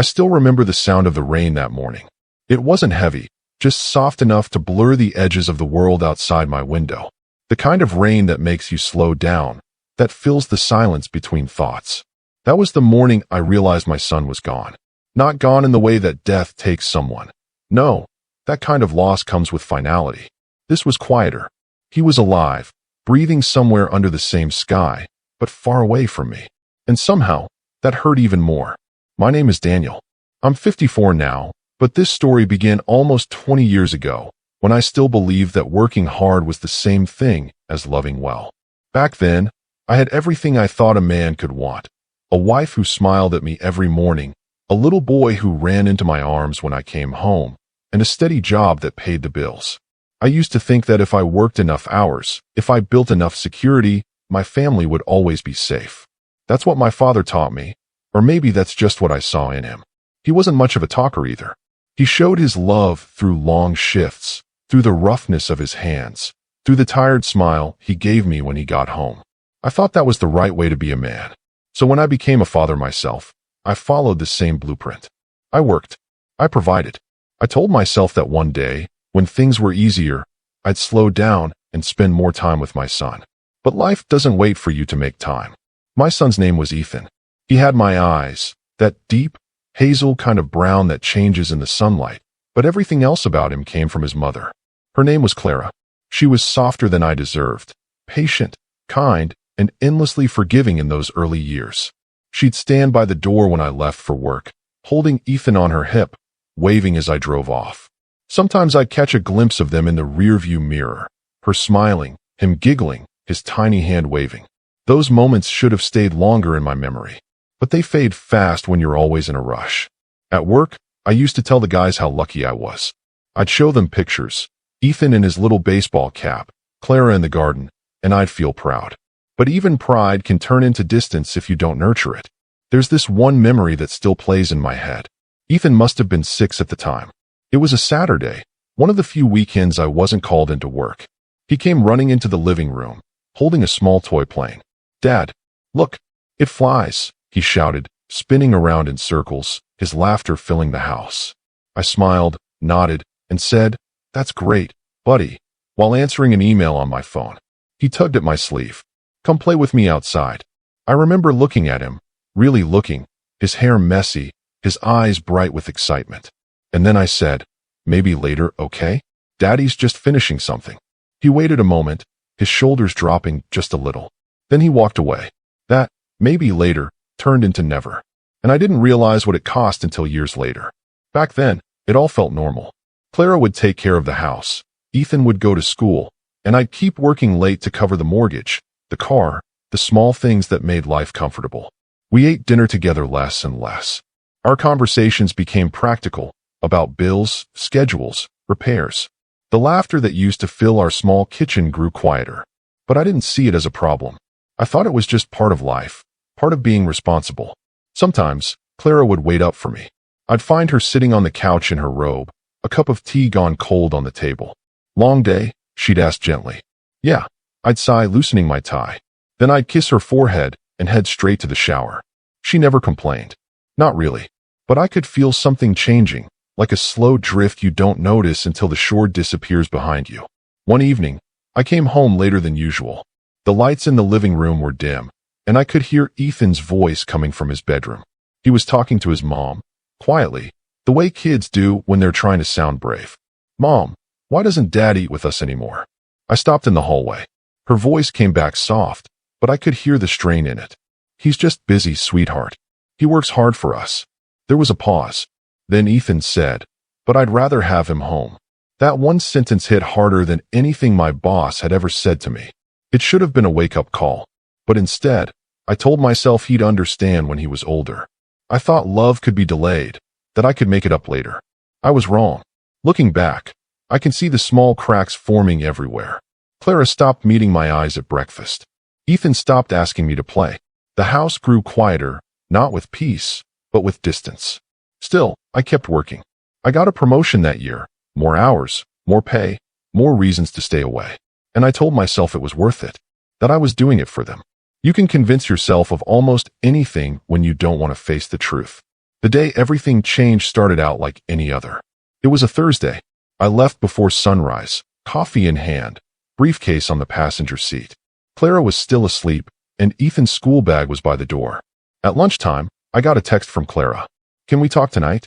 I still remember the sound of the rain that morning. It wasn't heavy, just soft enough to blur the edges of the world outside my window. The kind of rain that makes you slow down, that fills the silence between thoughts. That was the morning I realized my son was gone. Not gone in the way that death takes someone. No, that kind of loss comes with finality. This was quieter. He was alive, breathing somewhere under the same sky, but far away from me. And somehow, that hurt even more. My name is Daniel. I'm 54 now, but this story began almost 20 years ago, when I still believed that working hard was the same thing as loving well. Back then, I had everything I thought a man could want. A wife who smiled at me every morning, a little boy who ran into my arms when I came home, and a steady job that paid the bills. I used to think that if I worked enough hours, if I built enough security, my family would always be safe. That's what my father taught me, or maybe that's just what I saw in him. He wasn't much of a talker either. He showed his love through long shifts, through the roughness of his hands, through the tired smile he gave me when he got home. I thought that was the right way to be a man. So when I became a father myself, I followed the same blueprint. I worked. I provided. I told myself that one day, when things were easier, I'd slow down and spend more time with my son. But life doesn't wait for you to make time. My son's name was Ethan. He had my eyes, that deep, hazel kind of brown that changes in the sunlight, but everything else about him came from his mother. Her name was Clara. She was softer than I deserved, patient, kind, and endlessly forgiving in those early years. She'd stand by the door when I left for work, holding Ethan on her hip, waving as I drove off. Sometimes I'd catch a glimpse of them in the rearview mirror, her smiling, him giggling, his tiny hand waving. Those moments should have stayed longer in my memory, but they fade fast when you're always in a rush. At work, I used to tell the guys how lucky I was. I'd show them pictures, Ethan in his little baseball cap, Clara in the garden, and I'd feel proud. But even pride can turn into distance if you don't nurture it. There's this one memory that still plays in my head. Ethan must have been 6 at the time. It was a Saturday, one of the few weekends I wasn't called into work. He came running into the living room, holding a small toy plane. "Dad, look, it flies," he shouted, spinning around in circles, his laughter filling the house. I smiled, nodded, and said, "That's great, buddy," while answering an email on my phone. He tugged at my sleeve. "Come play with me outside." I remember looking at him, really looking, his hair messy, his eyes bright with excitement. And then I said, "Maybe later, okay? Daddy's just finishing something." He waited a moment, his shoulders dropping just a little. Then he walked away. That, "maybe later," turned into never. And I didn't realize what it cost until years later. Back then, it all felt normal. Clara would take care of the house, Ethan would go to school, and I'd keep working late to cover the mortgage, the car, the small things that made life comfortable. We ate dinner together less and less. Our conversations became practical, about bills, schedules, repairs. The laughter that used to fill our small kitchen grew quieter. But I didn't see it as a problem. I thought it was just part of life, part of being responsible. Sometimes, Clara would wait up for me. I'd find her sitting on the couch in her robe, a cup of tea gone cold on the table. "Long day?" she'd ask gently. "Yeah," I'd sigh, loosening my tie. Then I'd kiss her forehead and head straight to the shower. She never complained. Not really. But I could feel something changing, like a slow drift you don't notice until the shore disappears behind you. One evening, I came home later than usual. The lights in the living room were dim, and I could hear Ethan's voice coming from his bedroom. He was talking to his mom, quietly, the way kids do when they're trying to sound brave. "Mom, why doesn't Dad eat with us anymore?" I stopped in the hallway. Her voice came back soft, but I could hear the strain in it. "He's just busy, sweetheart. He works hard for us." There was a pause. Then Ethan said, "But I'd rather have him home." That one sentence hit harder than anything my boss had ever said to me. It should have been a wake-up call. But instead, I told myself he'd understand when he was older. I thought love could be delayed, that I could make it up later. I was wrong. Looking back, I can see the small cracks forming everywhere. Clara stopped meeting my eyes at breakfast. Ethan stopped asking me to play. The house grew quieter, not with peace, but with distance. Still, I kept working. I got a promotion that year, more hours, more pay, more reasons to stay away. And I told myself it was worth it, that I was doing it for them. You can convince yourself of almost anything when you don't want to face the truth. The day everything changed started out like any other. It was a Thursday. I left before sunrise, coffee in hand, briefcase on the passenger seat. Clara was still asleep, and Ethan's school bag was by the door. At lunchtime, I got a text from Clara. "Can we talk tonight?"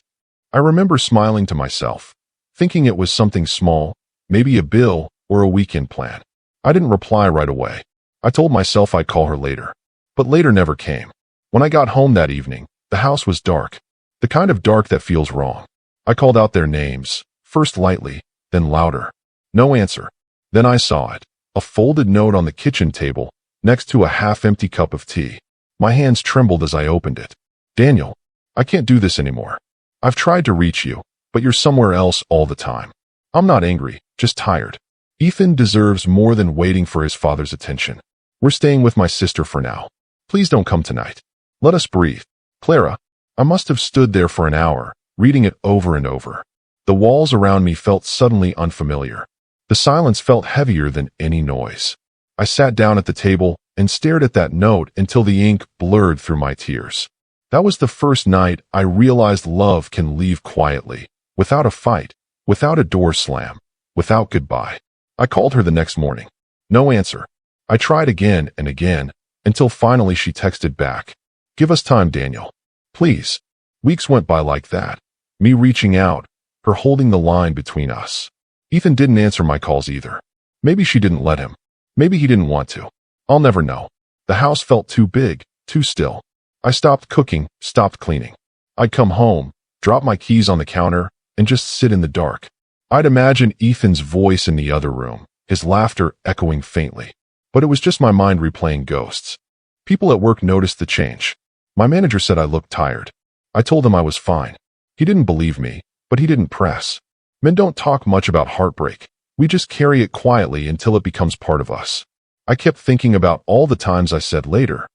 I remember smiling to myself, thinking it was something small, maybe a bill or a weekend plan. I didn't reply right away. I told myself I'd call her later. But later never came. When I got home that evening, the house was dark. The kind of dark that feels wrong. I called out their names, first lightly, then louder. No answer. Then I saw it. A folded note on the kitchen table, next to a half-empty cup of tea. My hands trembled as I opened it. "Daniel, I can't do this anymore. I've tried to reach you, but you're somewhere else all the time. I'm not angry, just tired. Ethan deserves more than waiting for his father's attention. We're staying with my sister for now. Please don't come tonight. Let us breathe." Clara. I must have stood there for an hour, reading it over and over. The walls around me felt suddenly unfamiliar. The silence felt heavier than any noise. I sat down at the table and stared at that note until the ink blurred through my tears. That was the first night I realized love can leave quietly, without a fight, without a door slam, without goodbye. I called her the next morning. No answer. I tried again and again, until finally she texted back. "Give us time, Daniel. Please." Weeks went by like that. Me reaching out, her holding the line between us. Ethan didn't answer my calls either. Maybe she didn't let him. Maybe he didn't want to. I'll never know. The house felt too big, too still. I stopped cooking, stopped cleaning. I'd come home, drop my keys on the counter, and just sit in the dark. I'd imagine Ethan's voice in the other room, his laughter echoing faintly. But it was just my mind replaying ghosts. People at work noticed the change. My manager said I looked tired. I told him I was fine. He didn't believe me, but he didn't press. Men don't talk much about heartbreak. We just carry it quietly until it becomes part of us. I kept thinking about all the times I said later.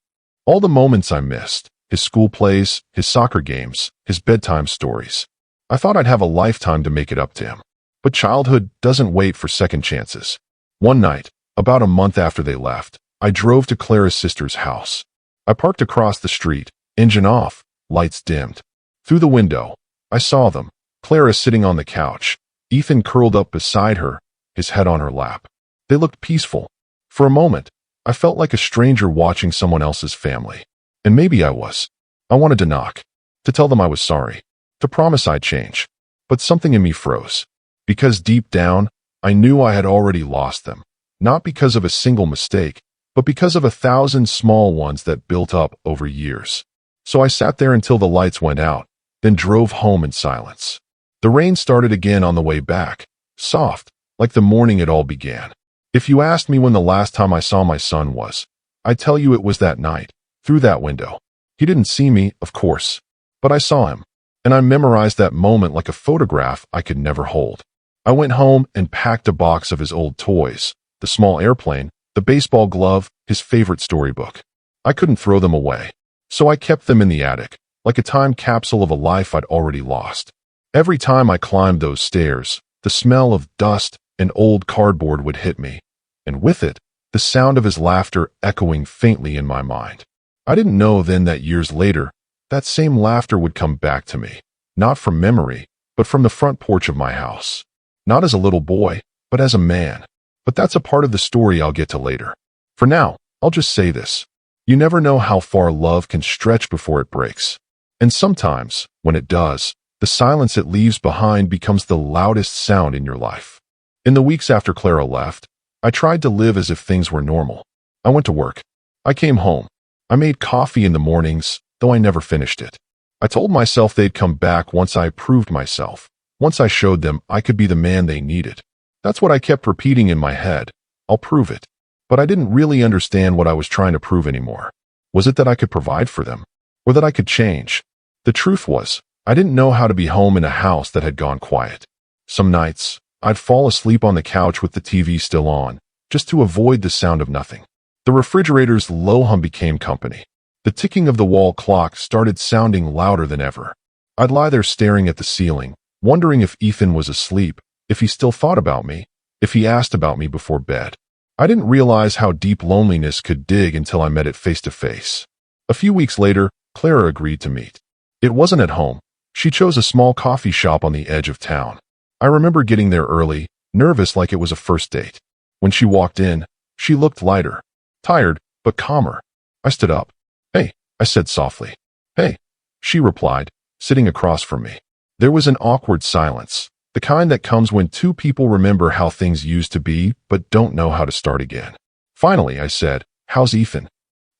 All the moments I missed, his school plays, his soccer games, his bedtime stories. I thought I'd have a lifetime to make it up to him. But childhood doesn't wait for second chances. One night, about a month after they left, I drove to Clara's sister's house. I parked across the street, engine off, lights dimmed. Through the window, I saw them, Clara sitting on the couch, Ethan curled up beside her, his head on her lap. They looked peaceful. For a moment, I felt like a stranger watching someone else's family. And maybe I was. I wanted to knock, to tell them I was sorry, to promise I'd change. But something in me froze. Because deep down, I knew I had already lost them. Not because of a single mistake, but because of 1,000 small ones that built up over years. So I sat there until the lights went out, then drove home in silence. The rain started again on the way back, soft, like the morning it all began. If you asked me when the last time I saw my son was, I'd tell you it was that night, through that window. He didn't see me, of course, but I saw him, and I memorized that moment like a photograph I could never hold. I went home and packed a box of his old toys, the small airplane, the baseball glove, his favorite storybook. I couldn't throw them away, so I kept them in the attic, like a time capsule of a life I'd already lost. Every time I climbed those stairs, the smell of dust and old cardboard would hit me, and with it, the sound of his laughter echoing faintly in my mind. I didn't know then that years later, that same laughter would come back to me, not from memory, but from the front porch of my house. Not as a little boy, but as a man. But that's a part of the story I'll get to later. For now, I'll just say this. You never know how far love can stretch before it breaks. And sometimes, when it does, the silence it leaves behind becomes the loudest sound in your life. In the weeks after Clara left, I tried to live as if things were normal. I went to work. I came home. I made coffee in the mornings, though I never finished it. I told myself they'd come back once I proved myself, once I showed them I could be the man they needed. That's what I kept repeating in my head. I'll prove it. But I didn't really understand what I was trying to prove anymore. Was it that I could provide for them? Or that I could change? The truth was, I didn't know how to be home in a house that had gone quiet. Some nights, I'd fall asleep on the couch with the TV still on, just to avoid the sound of nothing. The refrigerator's low hum became company. The ticking of the wall clock started sounding louder than ever. I'd lie there staring at the ceiling, wondering if Ethan was asleep, if he still thought about me, if he asked about me before bed. I didn't realize how deep loneliness could dig until I met it face to face. A few weeks later, Clara agreed to meet. It wasn't at home. She chose a small coffee shop on the edge of town. I remember getting there early, nervous like it was a first date. When she walked in, she looked lighter, tired, but calmer. I stood up. "Hey," I said softly. "Hey," she replied, sitting across from me. There was an awkward silence, the kind that comes when two people remember how things used to be but don't know how to start again. Finally, I said, "How's Ethan?"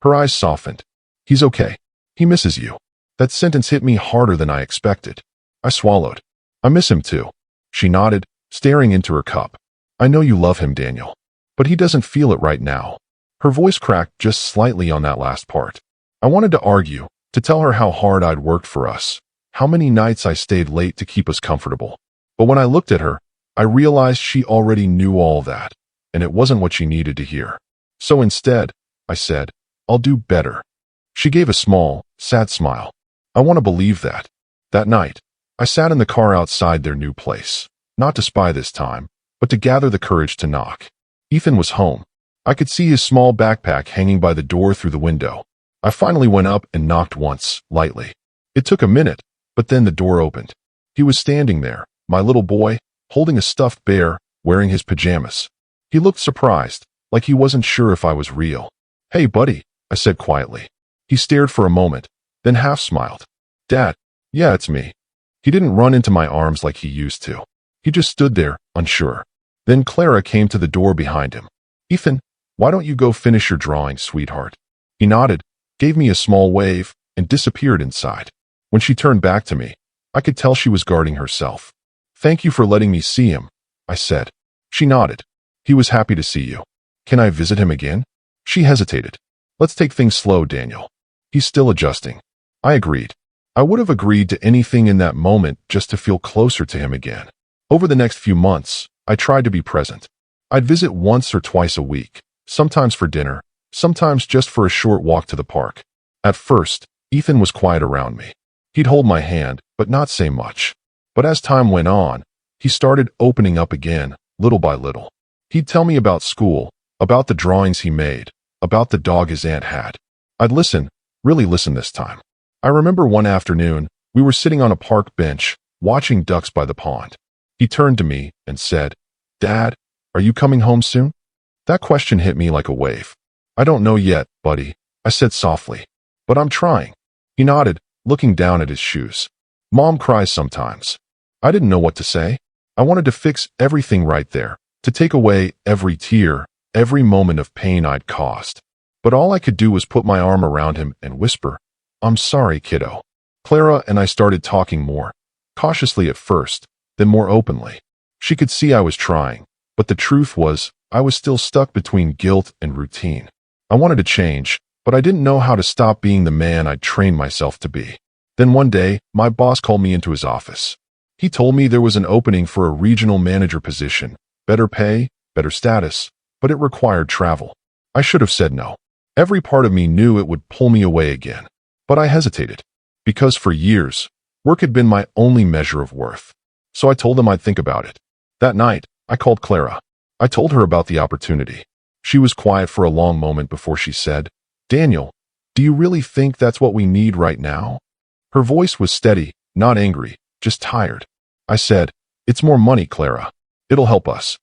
Her eyes softened. "He's okay. He misses you." That sentence hit me harder than I expected. I swallowed. "I miss him too." She nodded, staring into her cup. "I know you love him, Daniel. But he doesn't feel it right now." Her voice cracked just slightly on that last part. I wanted to argue, to tell her how hard I'd worked for us, how many nights I stayed late to keep us comfortable. But when I looked at her, I realized she already knew all that, and it wasn't what she needed to hear. So instead, I said, "I'll do better." She gave a small, sad smile. I want to believe that. That night, I sat in the car outside their new place, not to spy this time, but to gather the courage to knock. Ethan was home. I could see his small backpack hanging by the door through the window. I finally went up and knocked once, lightly. It took a minute, but then the door opened. He was standing there, my little boy, holding a stuffed bear, wearing his pajamas. He looked surprised, like he wasn't sure if I was real. "Hey, buddy," I said quietly. He stared for a moment, then half smiled. "Dad, yeah, it's me." He didn't run into my arms like he used to. He just stood there, unsure. Then Clara came to the door behind him. "Ethan, why don't you go finish your drawing, sweetheart?" He nodded, gave me a small wave, and disappeared inside. When she turned back to me, I could tell she was guarding herself. "Thank you for letting me see him," I said. She nodded. "He was happy to see you. Can I visit him again?" She hesitated. "Let's take things slow, Daniel. He's still adjusting." I agreed. I would have agreed to anything in that moment just to feel closer to him again. Over the next few months, I tried to be present. I'd visit once or twice a week, sometimes for dinner, sometimes just for a short walk to the park. At first, Ethan was quiet around me. He'd hold my hand, but not say much. But as time went on, he started opening up again, little by little. He'd tell me about school, about the drawings he made, about the dog his aunt had. I'd listen, really listen this time. I remember one afternoon, we were sitting on a park bench, watching ducks by the pond. He turned to me and said, "Dad, are you coming home soon?" That question hit me like a wave. "I don't know yet, buddy," I said softly. "But I'm trying." He nodded, looking down at his shoes. "Mom cries sometimes." I didn't know what to say. I wanted to fix everything right there, to take away every tear, every moment of pain I'd caused. But all I could do was put my arm around him and whisper, "I'm sorry, kiddo." Clara and I started talking more, cautiously at first, then more openly. She could see I was trying, but the truth was, I was still stuck between guilt and routine. I wanted to change, but I didn't know how to stop being the man I'd trained myself to be. Then one day, my boss called me into his office. He told me there was an opening for a regional manager position, better pay, better status, but it required travel. I should have said no. Every part of me knew it would pull me away again. But I hesitated, because for years, work had been my only measure of worth. So I told him I'd think about it. That night, I called Clara. I told her about the opportunity. She was quiet for a long moment before she said, "Daniel, do you really think that's what we need right now?" Her voice was steady, not angry, just tired. I said, "It's more money, Clara. It'll help us."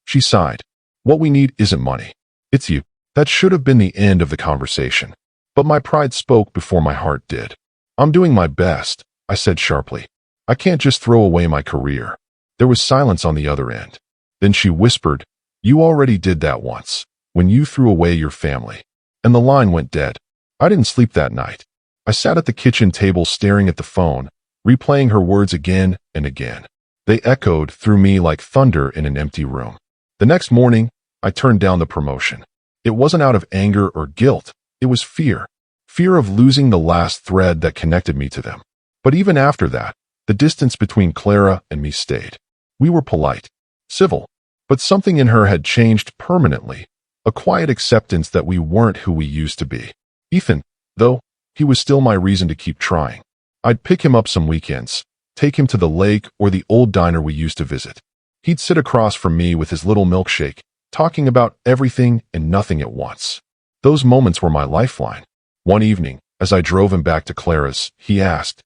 She sighed. "What we need isn't money. It's you." That should have been the end of the conversation. But my pride spoke before my heart did. "I'm doing my best," I said sharply. "I can't just throw away my career." There was silence on the other end. Then she whispered, "You already did that once, when you threw away your family." And the line went dead. I didn't sleep that night. I sat at the kitchen table staring at the phone, replaying her words again and again. They echoed through me like thunder in an empty room. The next morning, I turned down the promotion. It wasn't out of anger or guilt. It was fear. Fear of losing the last thread that connected me to them. But even after that, the distance between Clara and me stayed. We were polite, civil, but something in her had changed permanently, a quiet acceptance that we weren't who we used to be. Ethan, though, he was still my reason to keep trying. I'd pick him up some weekends, take him to the lake or the old diner we used to visit. He'd sit across from me with his little milkshake, talking about everything and nothing at once. Those moments were my lifeline. One evening, as I drove him back to Clara's, he asked,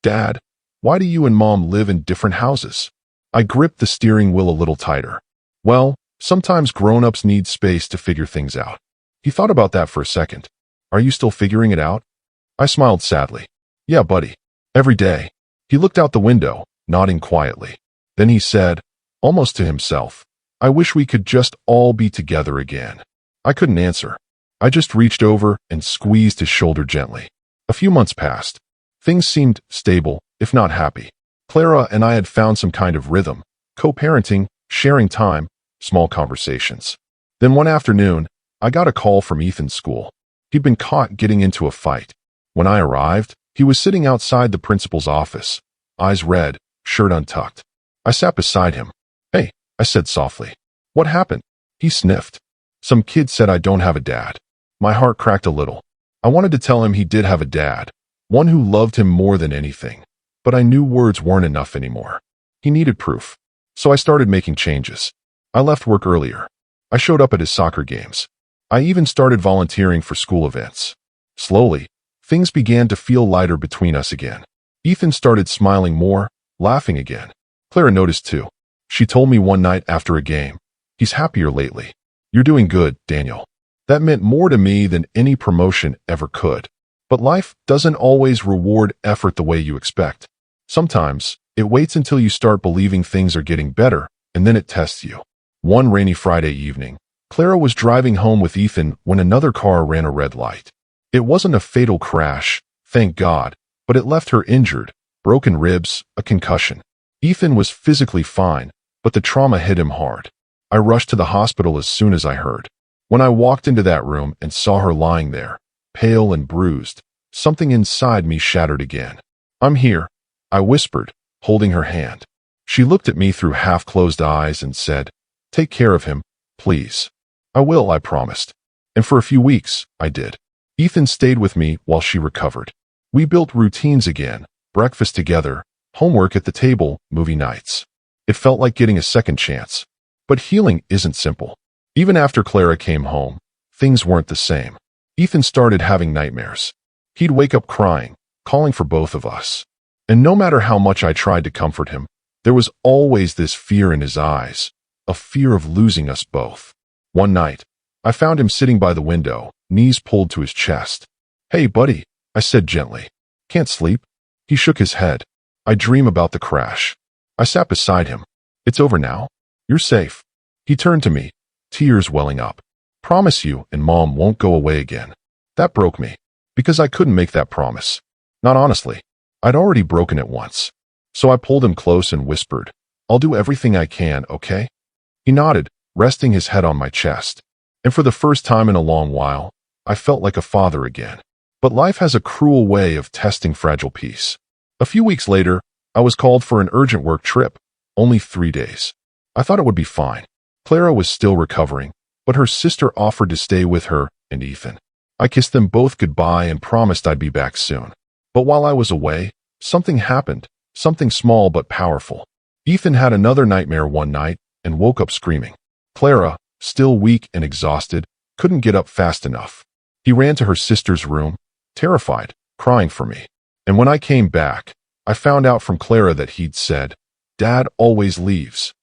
Dad, why do you and Mom live in different houses? I gripped the steering wheel a little tighter. Well, sometimes grown-ups need space to figure things out. He thought about that for a second. Are you still figuring it out? I smiled sadly. Yeah, buddy. Every day. He looked out the window, nodding quietly. Then he said, almost to himself, I wish we could just all be together again. I couldn't answer. I just reached over and squeezed his shoulder gently. A few months passed. Things seemed stable, if not happy. Clara and I had found some kind of rhythm, co-parenting, sharing time, small conversations. Then one afternoon, I got a call from Ethan's school. He'd been caught getting into a fight. When I arrived, he was sitting outside the principal's office, eyes red, shirt untucked. I sat beside him. Hey, I said softly. What happened? He sniffed. Some kid said I don't have a dad. My heart cracked a little. I wanted to tell him he did have a dad, one who loved him more than anything. But I knew words weren't enough anymore. He needed proof. So I started making changes. I left work earlier. I showed up at his soccer games. I even started volunteering for school events. Slowly, things began to feel lighter between us again. Ethan started smiling more, laughing again. Clara noticed too. She told me one night after a game, he's happier lately. You're doing good, Daniel. That meant more to me than any promotion ever could. But life doesn't always reward effort the way you expect. Sometimes, it waits until you start believing things are getting better, and then it tests you. One rainy Friday evening, Clara was driving home with Ethan when another car ran a red light. It wasn't a fatal crash, thank God, but it left her injured, broken ribs, a concussion. Ethan was physically fine, but the trauma hit him hard. I rushed to the hospital as soon as I heard. When I walked into that room and saw her lying there, pale and bruised, something inside me shattered again. I'm here, I whispered, holding her hand. She looked at me through half-closed eyes and said, take care of him, please. I will, I promised. And for a few weeks, I did. Ethan stayed with me while she recovered. We built routines again, breakfast together, homework at the table, movie nights. It felt like getting a second chance. But healing isn't simple. Even after Clara came home, things weren't the same. Ethan started having nightmares. He'd wake up crying, calling for both of us. And no matter how much I tried to comfort him, there was always this fear in his eyes, a fear of losing us both. One night, I found him sitting by the window, knees pulled to his chest. Hey, buddy, I said gently. Can't sleep? He shook his head. I dream about the crash. I sat beside him. It's over now. You're safe. He turned to me, tears welling up. Promise you and Mom won't go away again. That broke me, because I couldn't make that promise. Not honestly. I'd already broken it once. So I pulled him close and whispered, I'll do everything I can, okay? He nodded, resting his head on my chest. And for the first time in a long while, I felt like a father again. But life has a cruel way of testing fragile peace. A few weeks later, I was called for an urgent work trip, only 3 days. I thought it would be fine. Clara was still recovering, but her sister offered to stay with her and Ethan. I kissed them both goodbye and promised I'd be back soon. But while I was away, something happened, something small but powerful. Ethan had another nightmare one night and woke up screaming. Clara, still weak and exhausted, couldn't get up fast enough. He ran to her sister's room, terrified, crying for me. And when I came back, I found out from Clara that he'd said, Dad always leaves.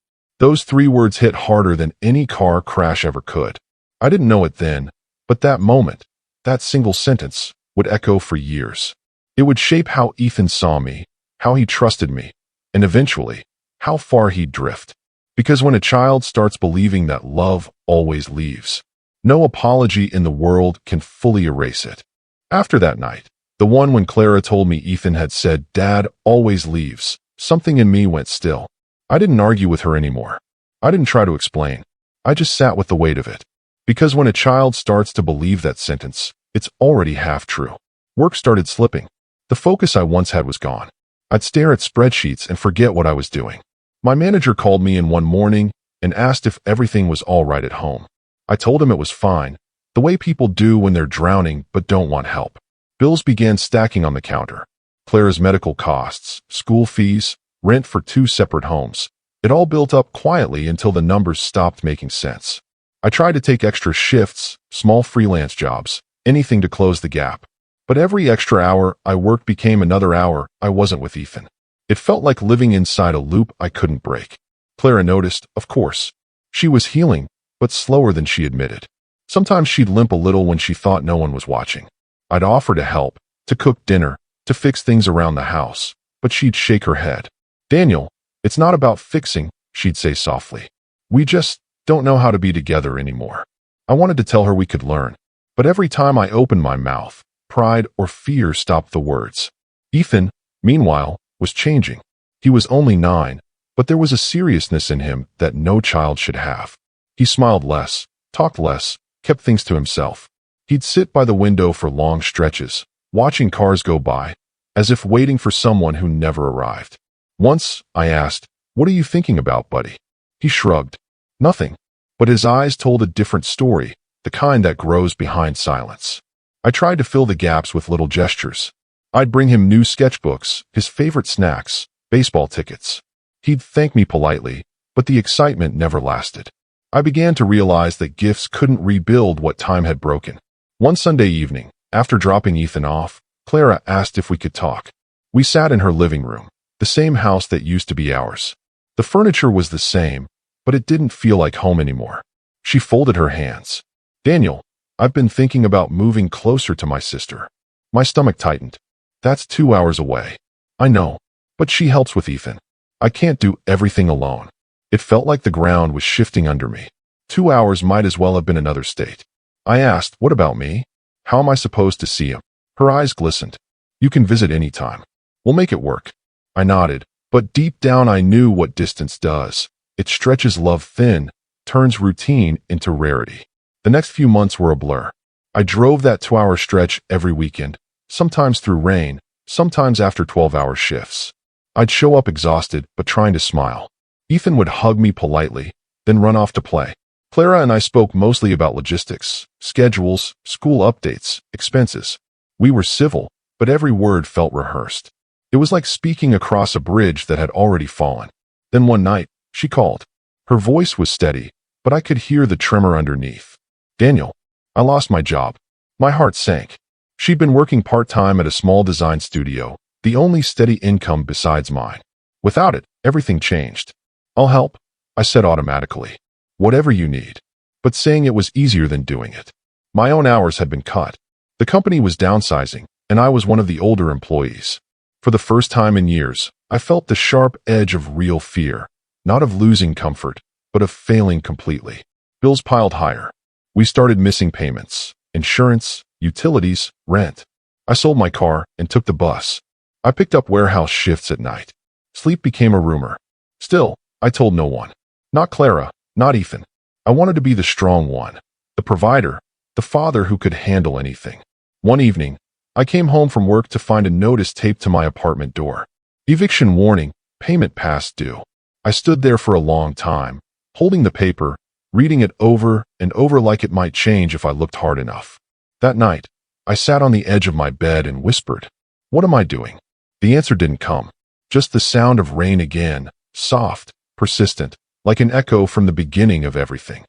Those 3 words hit harder than any car crash ever could. I didn't know it then, but that moment, that single sentence, would echo for years. It would shape how Ethan saw me, how he trusted me, and eventually, how far he'd drift. Because when a child starts believing that love always leaves, no apology in the world can fully erase it. After that night, the one when Clara told me Ethan had said, Dad always leaves, something in me went still. I didn't argue with her anymore. I didn't try to explain. I just sat with the weight of it. Because when a child starts to believe that sentence, it's already half true. Work started slipping. The focus I once had was gone. I'd stare at spreadsheets and forget what I was doing. My manager called me in one morning and asked if everything was all right at home. I told him it was fine, the way people do when they're drowning but don't want help. Bills began stacking on the counter. Clara's medical costs, school fees, rent for 2 separate homes. It all built up quietly until the numbers stopped making sense. I tried to take extra shifts, small freelance jobs, anything to close the gap. But every extra hour I worked became another hour I wasn't with Ethan. It felt like living inside a loop I couldn't break. Clara noticed, of course. She was healing, but slower than she admitted. Sometimes she'd limp a little when she thought no one was watching. I'd offer to help, to cook dinner, to fix things around the house, but she'd shake her head. "Daniel, it's not about fixing," she'd say softly. "We just don't know how to be together anymore." I wanted to tell her we could learn, but every time I opened my mouth, pride or fear stopped the words. Ethan, meanwhile, was changing. He was only 9, but there was a seriousness in him that no child should have. He smiled less, talked less, kept things to himself. He'd sit by the window for long stretches, watching cars go by, as if waiting for someone who never arrived. Once, I asked, "What are you thinking about, buddy?" He shrugged. "Nothing." But his eyes told a different story, the kind that grows behind silence. I tried to fill the gaps with little gestures. I'd bring him new sketchbooks, his favorite snacks, baseball tickets. He'd thank me politely, but the excitement never lasted. I began to realize that gifts couldn't rebuild what time had broken. One Sunday evening, after dropping Ethan off, Clara asked if we could talk. We sat in her living room, the same house that used to be ours. The furniture was the same, but it didn't feel like home anymore. She folded her hands. "Daniel, I've been thinking about moving closer to my sister." My stomach tightened. "That's 2 hours away." "I know, but she helps with Ethan. I can't do everything alone." It felt like the ground was shifting under me. 2 hours might as well have been another state. I asked, "What about me? How am I supposed to see him?" Her eyes glistened. "You can visit any time. We'll make it work." I nodded, but deep down I knew what distance does. It stretches love thin, turns routine into rarity. The next few months were a blur. I drove that 2-hour stretch every weekend, sometimes through rain, sometimes after 12-hour shifts. I'd show up exhausted, but trying to smile. Ethan would hug me politely, then run off to play. Clara and I spoke mostly about logistics, schedules, school updates, expenses. We were civil, but every word felt rehearsed. It was like speaking across a bridge that had already fallen. Then one night, she called. Her voice was steady, but I could hear the tremor underneath. "Daniel, I lost my job." My heart sank. She'd been working part-time at a small design studio, the only steady income besides mine. Without it, everything changed. "I'll help," I said automatically. "Whatever you need." But saying it was easier than doing it. My own hours had been cut. The company was downsizing, and I was one of the older employees. For the first time in years, I felt the sharp edge of real fear, not of losing comfort, but of failing completely. Bills piled higher. We started missing payments, insurance, utilities, rent. I sold my car and took the bus. I picked up warehouse shifts at night. Sleep became a rumor. Still, I told no one. Not Clara, not Ethan. I wanted to be the strong one, the provider, the father who could handle anything. One evening, I came home from work to find a notice taped to my apartment door. Eviction warning, payment past due. I stood there for a long time, holding the paper, reading it over and over like it might change if I looked hard enough. That night, I sat on the edge of my bed and whispered, "What am I doing?" The answer didn't come. Just the sound of rain again, soft, persistent, like an echo from the beginning of everything.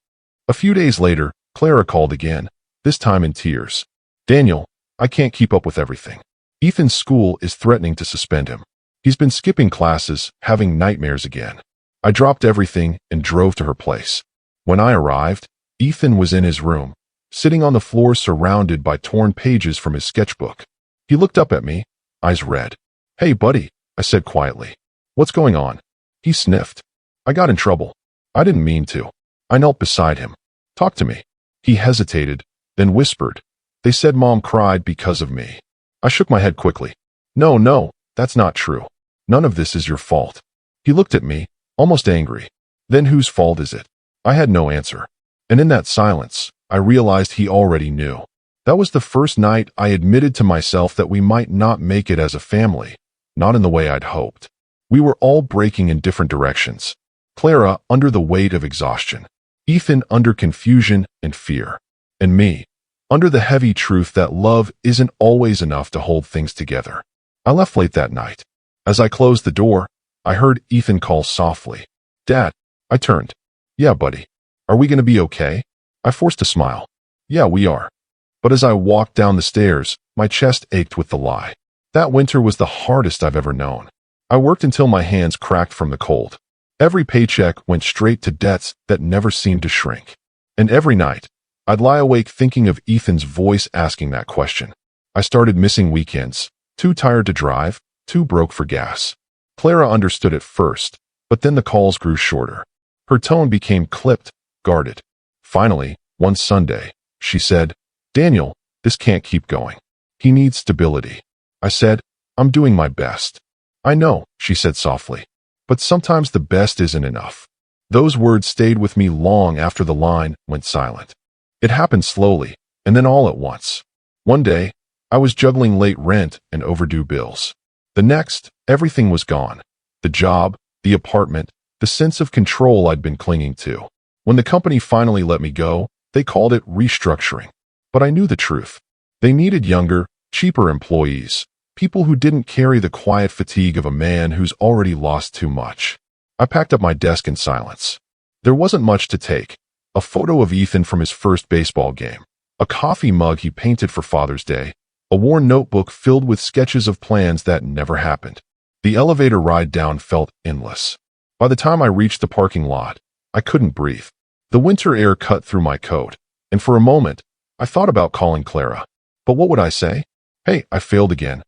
A few days later, Clara called again, this time in tears. "Daniel, I can't keep up with everything. Ethan's school is threatening to suspend him. He's been skipping classes, having nightmares again." I dropped everything and drove to her place. When I arrived, Ethan was in his room, sitting on the floor surrounded by torn pages from his sketchbook. He looked up at me, eyes red. "Hey, buddy," I said quietly. "What's going on?" He sniffed. "I got in trouble." I didn't mean to. I knelt beside him. "Talk to me." He hesitated, then whispered, "They said Mom cried because of me." I shook my head quickly. No, that's not true. None of this is your fault." He looked at me, almost angry. "Then whose fault is it?" I had no answer. And in that silence, I realized he already knew. That was the first night I admitted to myself that we might not make it as a family, not in the way I'd hoped. We were all breaking in different directions. Clara under the weight of exhaustion, Ethan under confusion and fear, and me under the heavy truth that love isn't always enough to hold things together. I left late that night. As I closed the door, I heard Ethan call softly, "Dad." I turned. "Yeah, buddy. Are we going to be okay?" I forced a smile. "Yeah, we are." But as I walked down the stairs, My chest ached with the lie. That winter was the hardest I've ever known. I worked until my hands cracked from the cold. Every paycheck went straight to debts that never seemed to shrink. And every night, I'd lie awake thinking of Ethan's voice asking that question. I started missing weekends, too tired to drive, too broke for gas. Clara understood at first, but then the calls grew shorter. Her tone became clipped, guarded. Finally, one Sunday, she said, "Daniel, this can't keep going. He needs stability." I said, "I'm doing my best." "I know," she said softly, "but sometimes the best isn't enough." Those words stayed with me long after the line went silent. It happened slowly, and then all at once. One day, I was juggling late rent and overdue bills. The next, everything was gone. The job, the apartment, the sense of control I'd been clinging to. When the company finally let me go, they called it restructuring. But I knew the truth. They needed younger, cheaper employees, people who didn't carry the quiet fatigue of a man who's already lost too much. I packed up my desk in silence. There wasn't much to take. A photo of Ethan from his first baseball game, a coffee mug he painted for Father's Day, a worn notebook filled with sketches of plans that never happened. The elevator ride down felt endless. By the time I reached the parking lot, I couldn't breathe. The winter air cut through my coat, and for a moment, I thought about calling Clara. But what would I say? Hey, I failed again.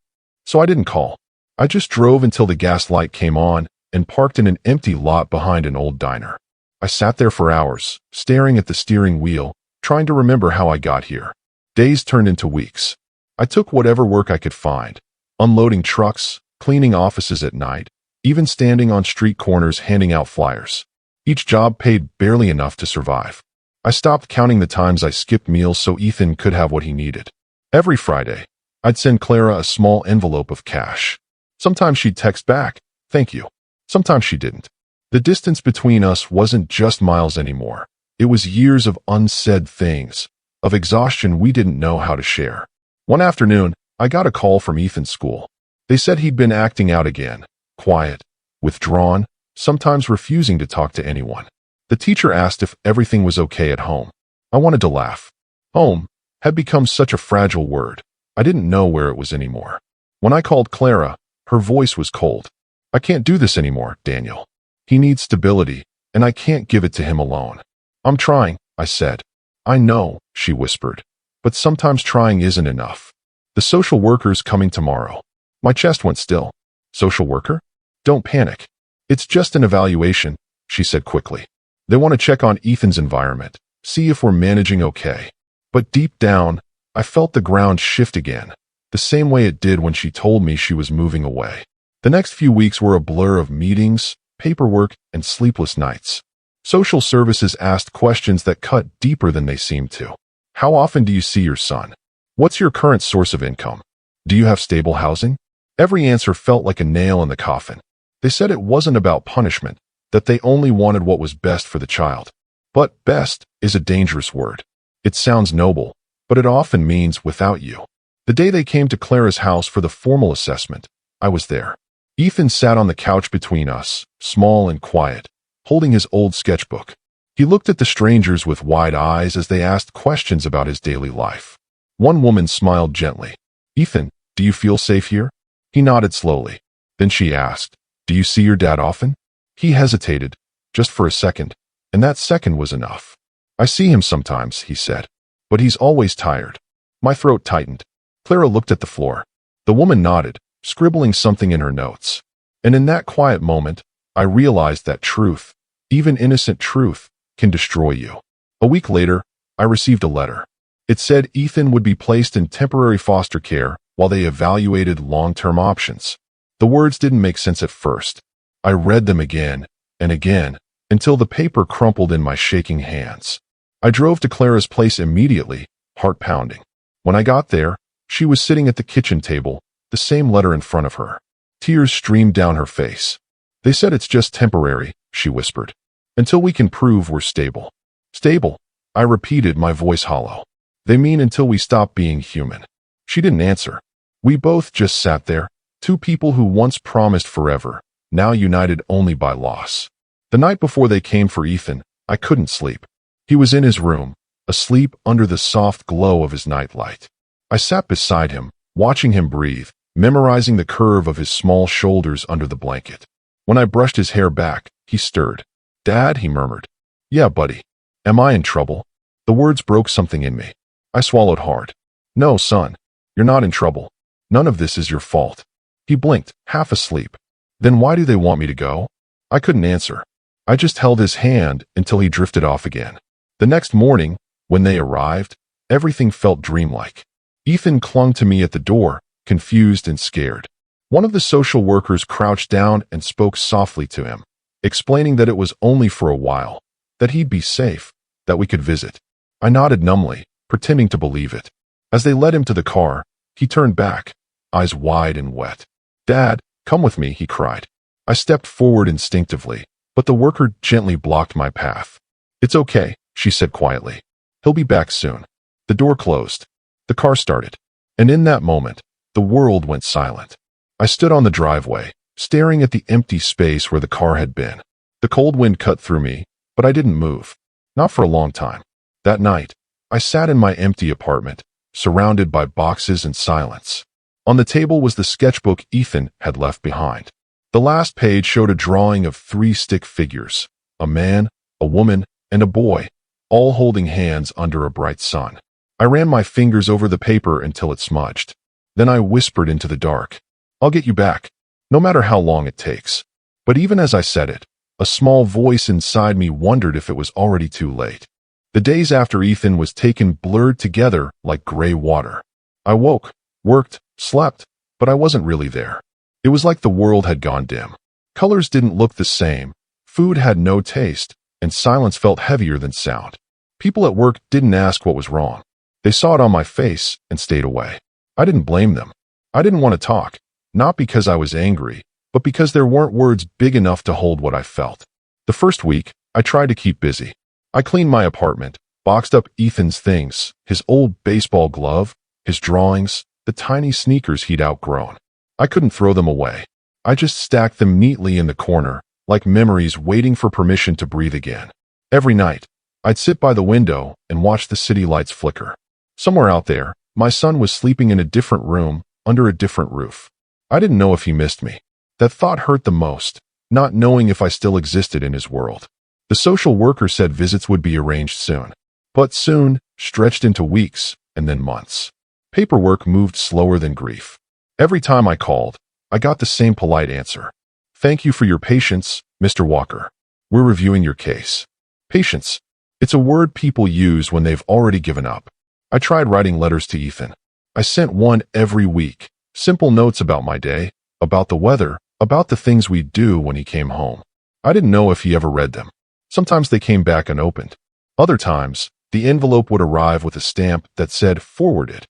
So I didn't call. I just drove until the gas light came on and parked in an empty lot behind an old diner. I sat there for hours, staring at the steering wheel, trying to remember how I got here. Days turned into weeks. I took whatever work I could find, unloading trucks, cleaning offices at night, even standing on street corners handing out flyers. Each job paid barely enough to survive. I stopped counting the times I skipped meals so Ethan could have what he needed. Every Friday, I'd send Clara a small envelope of cash. Sometimes she'd text back, "Thank you." Sometimes she didn't. The distance between us wasn't just miles anymore. It was years of unsaid things, of exhaustion we didn't know how to share. One afternoon, I got a call from Ethan's school. They said he'd been acting out again, quiet, withdrawn, sometimes refusing to talk to anyone. The teacher asked if everything was okay at home. I wanted to laugh. Home had become such a fragile word. I didn't know where it was anymore. When I called Clara, her voice was cold. "I can't do this anymore, Daniel. He needs stability, and I can't give it to him alone." "I'm trying," I said. "I know," she whispered, "but sometimes trying isn't enough. The social worker's coming tomorrow." My chest went still. "Social worker? Don't panic. It's just an evaluation," she said quickly. "They want to check on Ethan's environment, see if we're managing okay." But deep down, I felt the ground shift again, the same way it did when she told me she was moving away. The next few weeks were a blur of meetings, paperwork, and sleepless nights. Social services asked questions that cut deeper than they seemed to. How often do you see your son? What's your current source of income? Do you have stable housing? Every answer felt like a nail in the coffin. They said it wasn't about punishment, that they only wanted what was best for the child. But best is a dangerous word. It sounds noble, but it often means without you. The day they came to Clara's house for the formal assessment, I was there. Ethan sat on the couch between us, small and quiet, holding his old sketchbook. He looked at the strangers with wide eyes as they asked questions about his daily life. One woman smiled gently. "Ethan, do you feel safe here?" He nodded slowly. Then she asked, "Do you see your dad often?" He hesitated, just for a second, and that second was enough. "I see him sometimes," he said, "but he's always tired." My throat tightened. Clara looked at the floor. The woman nodded, scribbling something in her notes. And in that quiet moment, I realized that truth, even innocent truth, can destroy you. A week later, I received a letter. It said Ethan would be placed in temporary foster care while they evaluated long-term options. The words didn't make sense at first. I read them again and again until the paper crumpled in my shaking hands. I drove to Clara's place immediately, heart pounding. When I got there, she was sitting at the kitchen table, the same letter in front of her. Tears streamed down her face. "They said it's just temporary," she whispered, "until we can prove we're stable." "Stable," I repeated, my voice hollow. "They mean until we stop being human." She didn't answer. We both just sat there, two people who once promised forever, now united only by loss. The night before they came for Ethan, I couldn't sleep. He was in his room, asleep under the soft glow of his nightlight. I sat beside him, watching him breathe, memorizing the curve of his small shoulders under the blanket. When I brushed his hair back, he stirred. "Dad," he murmured. "Yeah, buddy. Am I in trouble?" The words broke something in me. I swallowed hard. "No, son. You're not in trouble. None of this is your fault." He blinked, half asleep. "Then why do they want me to go?" I couldn't answer. I just held his hand until he drifted off again. The next morning, when they arrived, everything felt dreamlike. Ethan clung to me at the door, confused and scared. One of the social workers crouched down and spoke softly to him, explaining that it was only for a while, that he'd be safe, that we could visit. I nodded numbly, pretending to believe it. As they led him to the car, he turned back, eyes wide and wet. "Dad, come with me," he cried. I stepped forward instinctively, but the worker gently blocked my path. "It's okay," she said quietly. "He'll be back soon." The door closed. The car started. And in that moment, the world went silent. I stood on the driveway, staring at the empty space where the car had been. The cold wind cut through me, but I didn't move. Not for a long time. That night, I sat in my empty apartment, surrounded by boxes and silence. On the table was the sketchbook Ethan had left behind. The last page showed a drawing of 3 stick figures, a man, a woman, and a boy, all holding hands under a bright sun. I ran my fingers over the paper until it smudged. Then I whispered into the dark, "I'll get you back, no matter how long it takes." But even as I said it, a small voice inside me wondered if it was already too late. The days after Ethan was taken blurred together like gray water. I woke, worked, slept, but I wasn't really there. It was like the world had gone dim. Colors didn't look the same, food had no taste, and silence felt heavier than sound. People at work didn't ask what was wrong. They saw it on my face and stayed away. I didn't blame them. I didn't want to talk, not because I was angry, but because there weren't words big enough to hold what I felt. The first week, I tried to keep busy. I cleaned my apartment, boxed up Ethan's things, his old baseball glove, his drawings, the tiny sneakers he'd outgrown. I couldn't throw them away. I just stacked them neatly in the corner, like memories waiting for permission to breathe again. Every night, I'd sit by the window and watch the city lights flicker. Somewhere out there, my son was sleeping in a different room, under a different roof. I didn't know if he missed me. That thought hurt the most, not knowing if I still existed in his world. The social worker said visits would be arranged soon. But soon stretched into weeks and then months. Paperwork moved slower than grief. Every time I called, I got the same polite answer. "Thank you for your patience, Mr. Walker. We're reviewing your case." Patience. It's a word people use when they've already given up. I tried writing letters to Ethan. I sent one every week. Simple notes about my day, about the weather, about the things we'd do when he came home. I didn't know if he ever read them. Sometimes they came back unopened. Other times, the envelope would arrive with a stamp that said forwarded.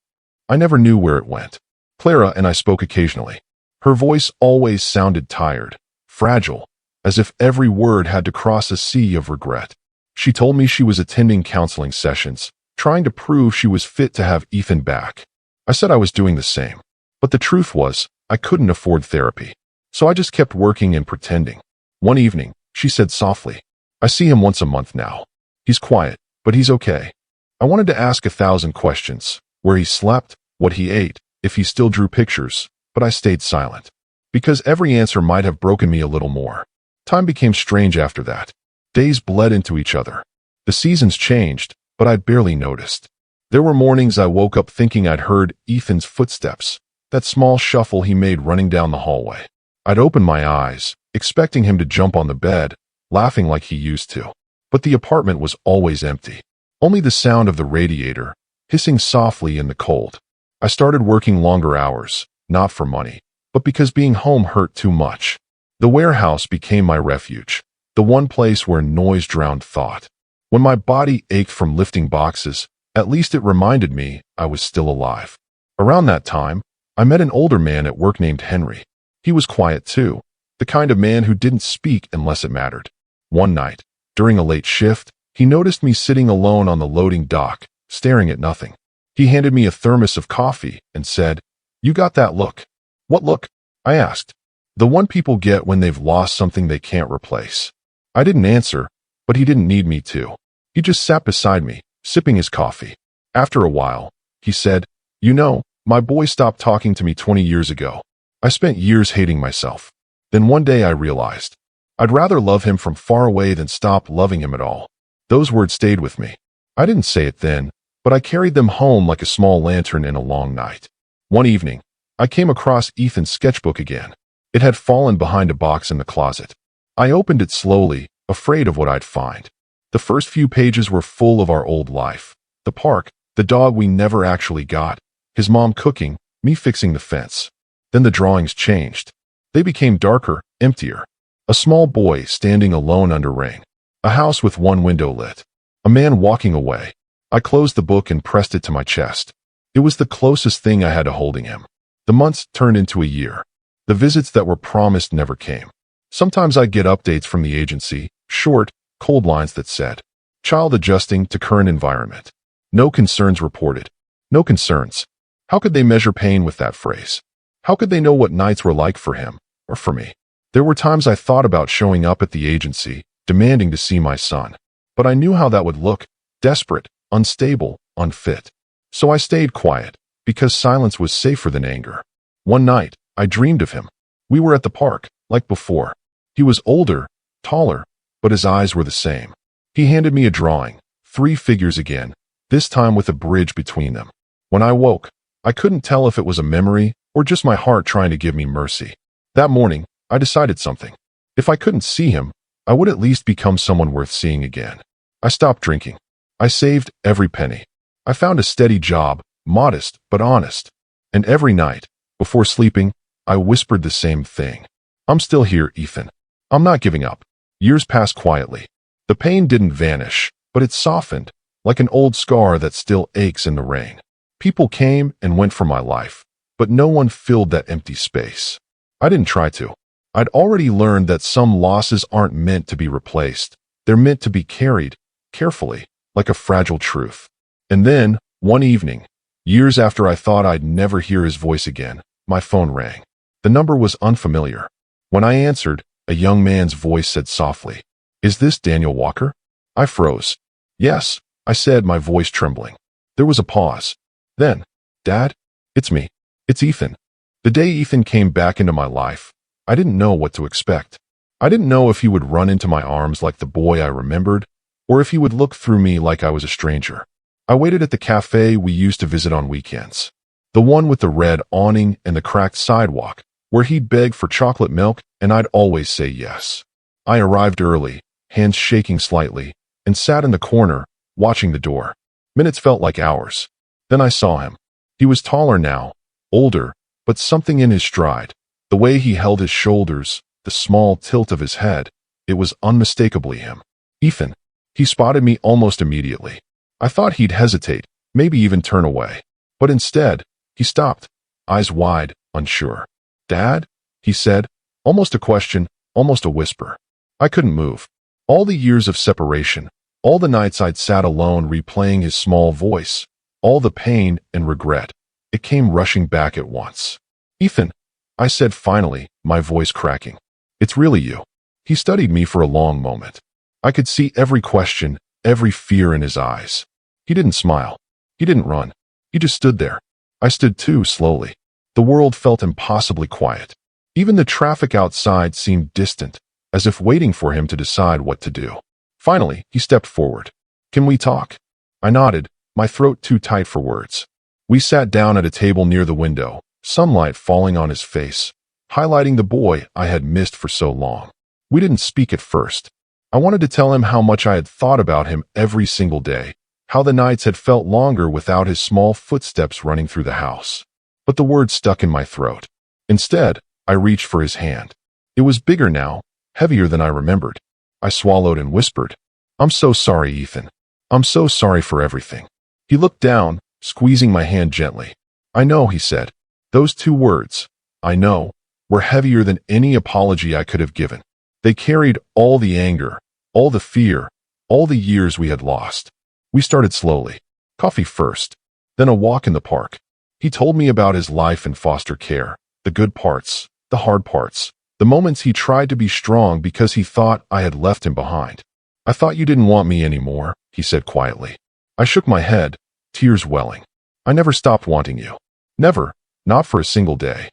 I never knew where it went. Clara and I spoke occasionally. Her voice always sounded tired, fragile, as if every word had to cross a sea of regret. She told me she was attending counseling sessions, trying to prove she was fit to have Ethan back. I said I was doing the same. But the truth was, I couldn't afford therapy. So I just kept working and pretending. One evening, she said softly, "I see him once a month now. He's quiet, but he's okay." I wanted to ask 1,000 questions, where he slept, what he ate, if he still drew pictures, but I stayed silent. Because every answer might have broken me a little more. Time became strange after that. Days bled into each other. The seasons changed, but I barely noticed. There were mornings I woke up thinking I'd heard Ethan's footsteps, that small shuffle he made running down the hallway. I'd open my eyes, expecting him to jump on the bed, laughing like he used to. But the apartment was always empty. Only the sound of the radiator, hissing softly in the cold. I started working longer hours, not for money, but because being home hurt too much. The warehouse became my refuge, the one place where noise drowned thought. When my body ached from lifting boxes, at least it reminded me I was still alive. Around that time, I met an older man at work named Henry. He was quiet too, the kind of man who didn't speak unless it mattered. One night, during a late shift, he noticed me sitting alone on the loading dock, staring at nothing. He handed me a thermos of coffee and said, "You got that look." "What look?" I asked. "The one people get when they've lost something they can't replace." I didn't answer, but he didn't need me to. He just sat beside me, sipping his coffee. After a while, he said, "You know, My boy stopped talking to me 20 years ago. I spent years hating myself. Then one day I realized I'd rather love him from far away than stop loving him at all. Those words stayed with me. I didn't say it then, but I carried them home like a small lantern in a long night. One evening, I came across Ethan's sketchbook again. It had fallen behind a box in the closet. I opened it slowly, afraid of what I'd find. The first few pages were full of our old life. The park, the dog we never actually got, his mom cooking, me fixing the fence. Then the drawings changed. They became darker, emptier. A small boy standing alone under rain. A house with one window lit. A man walking away. I closed the book and pressed it to my chest. It was the closest thing I had to holding him. The months turned into a year. The visits that were promised never came. Sometimes I'd get updates from the agency, short, cold lines that said, "Child adjusting to current environment. No concerns reported." No concerns. How could they measure pain with that phrase? How could they know what nights were like for him, or for me? There were times I thought about showing up at the agency, demanding to see my son. But I knew how that would look: desperate, unstable, unfit. So I stayed quiet, because silence was safer than anger. One night, I dreamed of him. We were at the park, like before. He was older, taller, but his eyes were the same. He handed me a drawing, 3 figures again, this time with a bridge between them. When I woke, I couldn't tell if it was a memory or just my heart trying to give me mercy. That morning, I decided something. If I couldn't see him, I would at least become someone worth seeing again. I stopped drinking. I saved every penny. I found a steady job, modest but honest. And every night, before sleeping, I whispered the same thing. "I'm still here, Ethan. I'm not giving up." Years passed quietly. The pain didn't vanish, but it softened, like an old scar that still aches in the rain. People came and went from my life, but no one filled that empty space. I didn't try to. I'd already learned that some losses aren't meant to be replaced. They're meant to be carried, carefully, like a fragile truth. And then, one evening, years after I thought I'd never hear his voice again, my phone rang. The number was unfamiliar. When I answered, a young man's voice said softly, "Is this Daniel Walker?" I froze. "Yes," I said, my voice trembling. There was a pause. Then, "Dad, it's me. It's Ethan." The day Ethan came back into my life, I didn't know what to expect. I didn't know if he would run into my arms like the boy I remembered, or if he would look through me like I was a stranger. I waited at the cafe we used to visit on weekends. The one with the red awning and the cracked sidewalk, where he'd beg for chocolate milk and I'd always say yes. I arrived early, hands shaking slightly, and sat in the corner, watching the door. Minutes felt like hours. Then I saw him. He was taller now, older, but something in his stride, the way he held his shoulders, the small tilt of his head, it was unmistakably him. "Ethan." He spotted me almost immediately. I thought he'd hesitate, maybe even turn away. But instead, he stopped, eyes wide, unsure. "Dad?" he said, almost a question, almost a whisper. I couldn't move. All the years of separation, all the nights I'd sat alone replaying his small voice, all the pain and regret, it came rushing back at once. "Ethan," I said finally, my voice cracking. "It's really you." He studied me for a long moment. I could see every question, every fear in his eyes. He didn't smile. He didn't run. He just stood there. I stood too, slowly. The world felt impossibly quiet. Even the traffic outside seemed distant, as if waiting for him to decide what to do. Finally, he stepped forward. "Can we talk?" I nodded, my throat too tight for words. We sat down at a table near the window, sunlight falling on his face, highlighting the boy I had missed for so long. We didn't speak at first. I wanted to tell him how much I had thought about him every single day, how the nights had felt longer without his small footsteps running through the house. But the words stuck in my throat. Instead, I reached for his hand. It was bigger now, heavier than I remembered. I swallowed and whispered, "I'm so sorry, Ethan. I'm so sorry for everything." He looked down, squeezing my hand gently. "I know," he said. Those 2 words, "I know," were heavier than any apology I could have given. They carried all the anger, all the fear, all the years we had lost. We started slowly. Coffee first, then a walk in the park. He told me about his life in foster care, the good parts, the hard parts, the moments he tried to be strong because he thought I had left him behind. "I thought you didn't want me anymore," he said quietly. I shook my head, tears welling. "I never stopped wanting you." Never, not for a single day.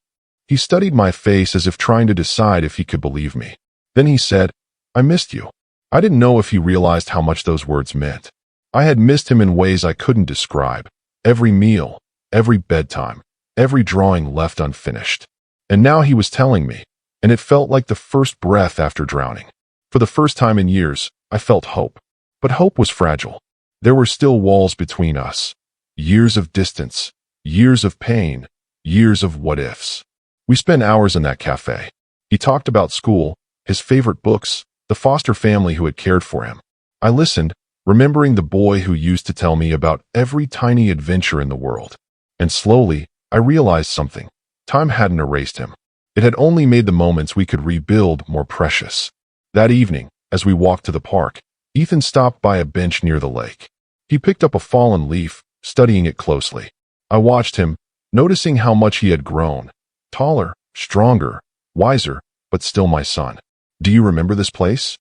He studied my face as if trying to decide if he could believe me. Then he said, "I missed you." I didn't know if he realized how much those words meant. I had missed him in ways I couldn't describe. Every meal, every bedtime, every drawing left unfinished. And now he was telling me, and it felt like the first breath after drowning. For the first time in years, I felt hope. But hope was fragile. There were still walls between us. Years of distance, years of pain, years of what-ifs. We spent hours in that cafe. He talked about school, his favorite books, the foster family who had cared for him. I listened, remembering the boy who used to tell me about every tiny adventure in the world. And slowly, I realized something. Time hadn't erased him. It had only made the moments we could rebuild more precious. That evening, as we walked to the park, Ethan stopped by a bench near the lake. He picked up a fallen leaf, studying it closely. I watched him, noticing how much he had grown. Taller, stronger, wiser, but still my son. "Do you remember this place?"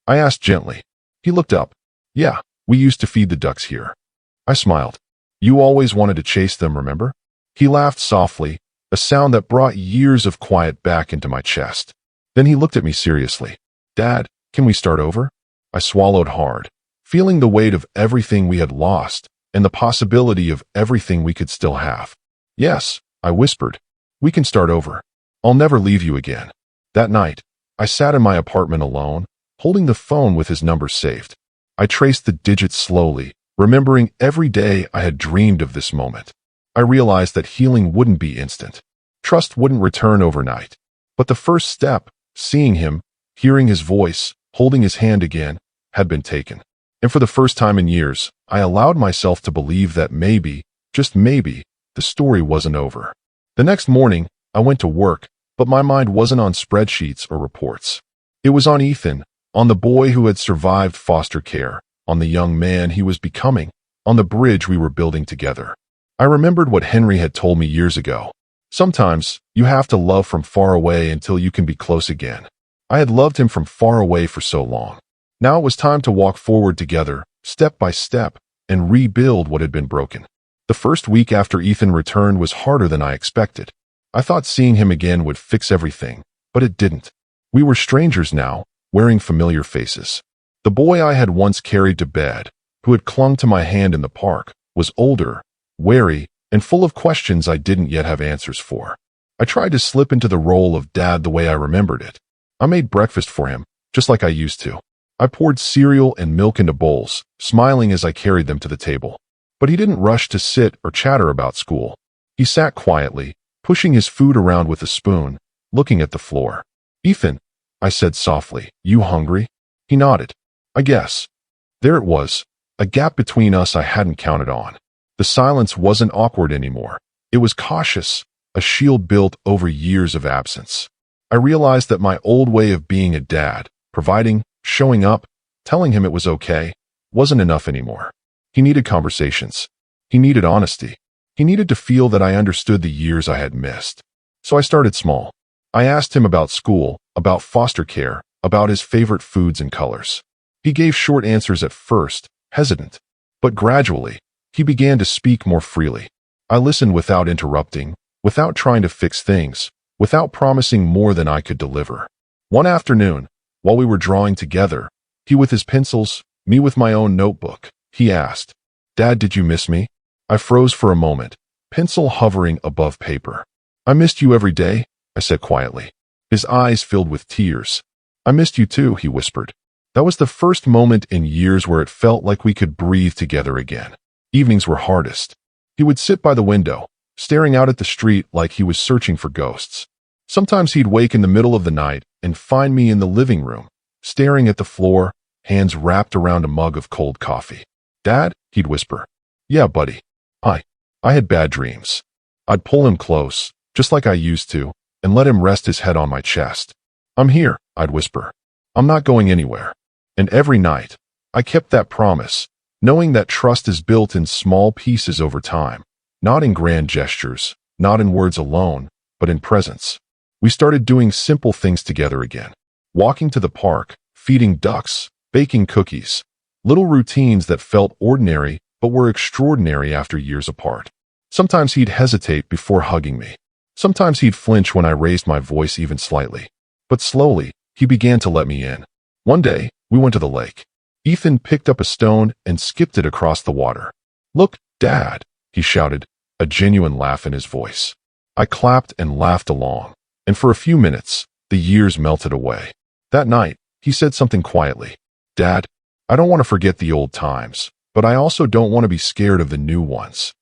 I asked gently. He looked up. "Yeah, we used to feed the ducks here." I smiled. "You always wanted to chase them, remember?" He laughed softly, a sound that brought years of quiet back into my chest. Then he looked at me seriously. "Dad, can we start over?" I swallowed hard, feeling the weight of everything we had lost and the possibility of everything we could still have. "Yes," I whispered. "We can start over. I'll never leave you again." That night, I sat in my apartment alone, holding the phone with his number saved. I traced the digits slowly, remembering every day I had dreamed of this moment. I realized that healing wouldn't be instant. Trust wouldn't return overnight. But the first step, seeing him, hearing his voice, holding his hand again, had been taken. And for the first time in years, I allowed myself to believe that maybe, just maybe, the story wasn't over. The next morning, I went to work, but my mind wasn't on spreadsheets or reports. It was on Ethan, on the boy who had survived foster care, on the young man he was becoming, on the bridge we were building together. I remembered what Henry had told me years ago. Sometimes, you have to love from far away until you can be close again. I had loved him from far away for so long. Now it was time to walk forward together, step by step, and rebuild what had been broken. The first week after Ethan returned was harder than I expected. I thought seeing him again would fix everything, but it didn't. We were strangers now, wearing familiar faces. The boy I had once carried to bed, who had clung to my hand in the park, was older, wary, and full of questions I didn't yet have answers for. I tried to slip into the role of dad the way I remembered it. I made breakfast for him, just like I used to. I poured cereal and milk into bowls, smiling as I carried them to the table. But he didn't rush to sit or chatter about school. He sat quietly, pushing his food around with a spoon, looking at the floor. "Ethan," I said softly, "you hungry?" He nodded. "I guess." There it was, a gap between us I hadn't counted on. The silence wasn't awkward anymore. It was cautious, a shield built over years of absence. I realized that my old way of being a dad, providing, showing up, telling him it was okay, wasn't enough anymore. He needed conversations. He needed honesty. He needed to feel that I understood the years I had missed. So I started small. I asked him about school, about foster care, about his favorite foods and colors. He gave short answers at first, hesitant. But gradually, he began to speak more freely. I listened without interrupting, without trying to fix things, without promising more than I could deliver. One afternoon, while we were drawing together, he with his pencils, me with my own notebook, he asked, "Dad, did you miss me?" I froze for a moment, pencil hovering above paper. "I missed you every day," I said quietly. His eyes filled with tears. "I missed you too," he whispered. That was the first moment in years where it felt like we could breathe together again. Evenings were hardest. He would sit by the window, staring out at the street like he was searching for ghosts. Sometimes he'd wake in the middle of the night and find me in the living room, staring at the floor, hands wrapped around a mug of cold coffee. "Dad," he'd whisper. "Yeah, buddy." I had bad dreams. I'd pull him close, just like I used to, and let him rest his head on my chest. "I'm here," I'd whisper. "I'm not going anywhere." And every night, I kept that promise, knowing that trust is built in small pieces over time, not in grand gestures, not in words alone, but in presence. We started doing simple things together again. Walking to the park, feeding ducks, baking cookies. Little routines that felt ordinary but were extraordinary after years apart. Sometimes he'd hesitate before hugging me. Sometimes he'd flinch when I raised my voice even slightly. But slowly, he began to let me in. One day, we went to the lake. Ethan picked up a stone and skipped it across the water. "Look, Dad," he shouted, a genuine laugh in his voice. I clapped and laughed along, and for a few minutes, the years melted away. That night, he said something quietly. "Dad, I don't want to forget the old times, but I also don't want to be scared of the new ones."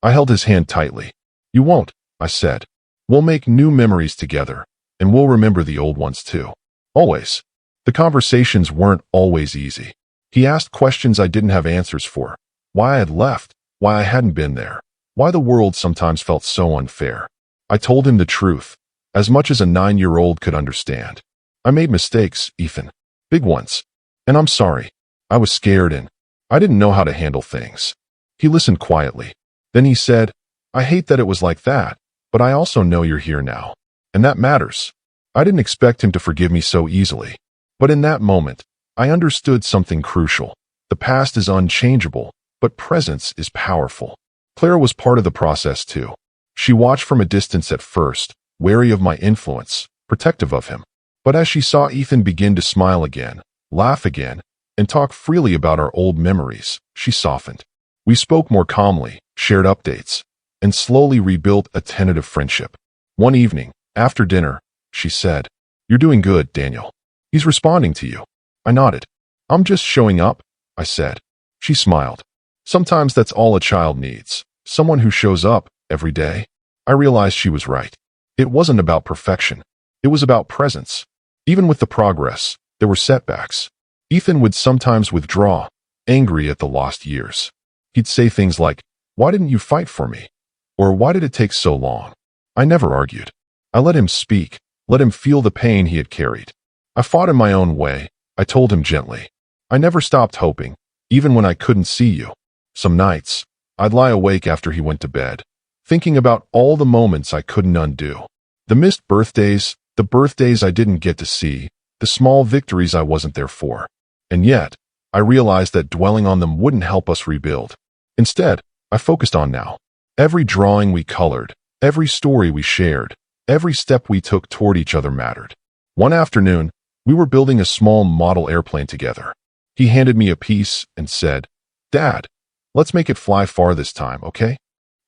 I held his hand tightly. "You won't," I said. "We'll make new memories together, and we'll remember the old ones too. Always." The conversations weren't always easy. He asked questions I didn't have answers for. Why I had left, why I hadn't been there, why the world sometimes felt so unfair. I told him the truth, as much as a 9-year-old could understand. "I made mistakes, Ethan. Big ones. And I'm sorry. I was scared and I didn't know how to handle things." He listened quietly. Then he said, "I hate that it was like that, but I also know you're here now. And that matters." I didn't expect him to forgive me so easily. But in that moment, I understood something crucial. The past is unchangeable, but presence is powerful. Clara was part of the process too. She watched from a distance at first, wary of my influence, protective of him. But as she saw Ethan begin to smile again, laugh again, and talk freely about our old memories, she softened. We spoke more calmly, shared updates, and slowly rebuilt a tentative friendship. One evening, after dinner, she said, "You're doing good, Daniel. He's responding to you." I nodded. "I'm just showing up," I said. She smiled. Sometimes that's all a child needs. Someone who shows up every day. I realized she was right. It wasn't about perfection. It was about presence. Even with the progress, there were setbacks. Ethan would sometimes withdraw, angry at the lost years. He'd say things like, "Why didn't you fight for me?" Or "Why did it take so long?" I never argued. I let him speak, let him feel the pain he had carried. I fought in my own way. I told him gently. I never stopped hoping, even when I couldn't see you. Some nights, I'd lie awake after he went to bed, thinking about all the moments I couldn't undo. The missed birthdays, the birthdays I didn't get to see, the small victories I wasn't there for. And yet, I realized that dwelling on them wouldn't help us rebuild. Instead, I focused on now. Every drawing we colored, every story we shared, every step we took toward each other mattered. One afternoon, we were building a small model airplane together. He handed me a piece and said, "Dad, let's make it fly far this time, okay?"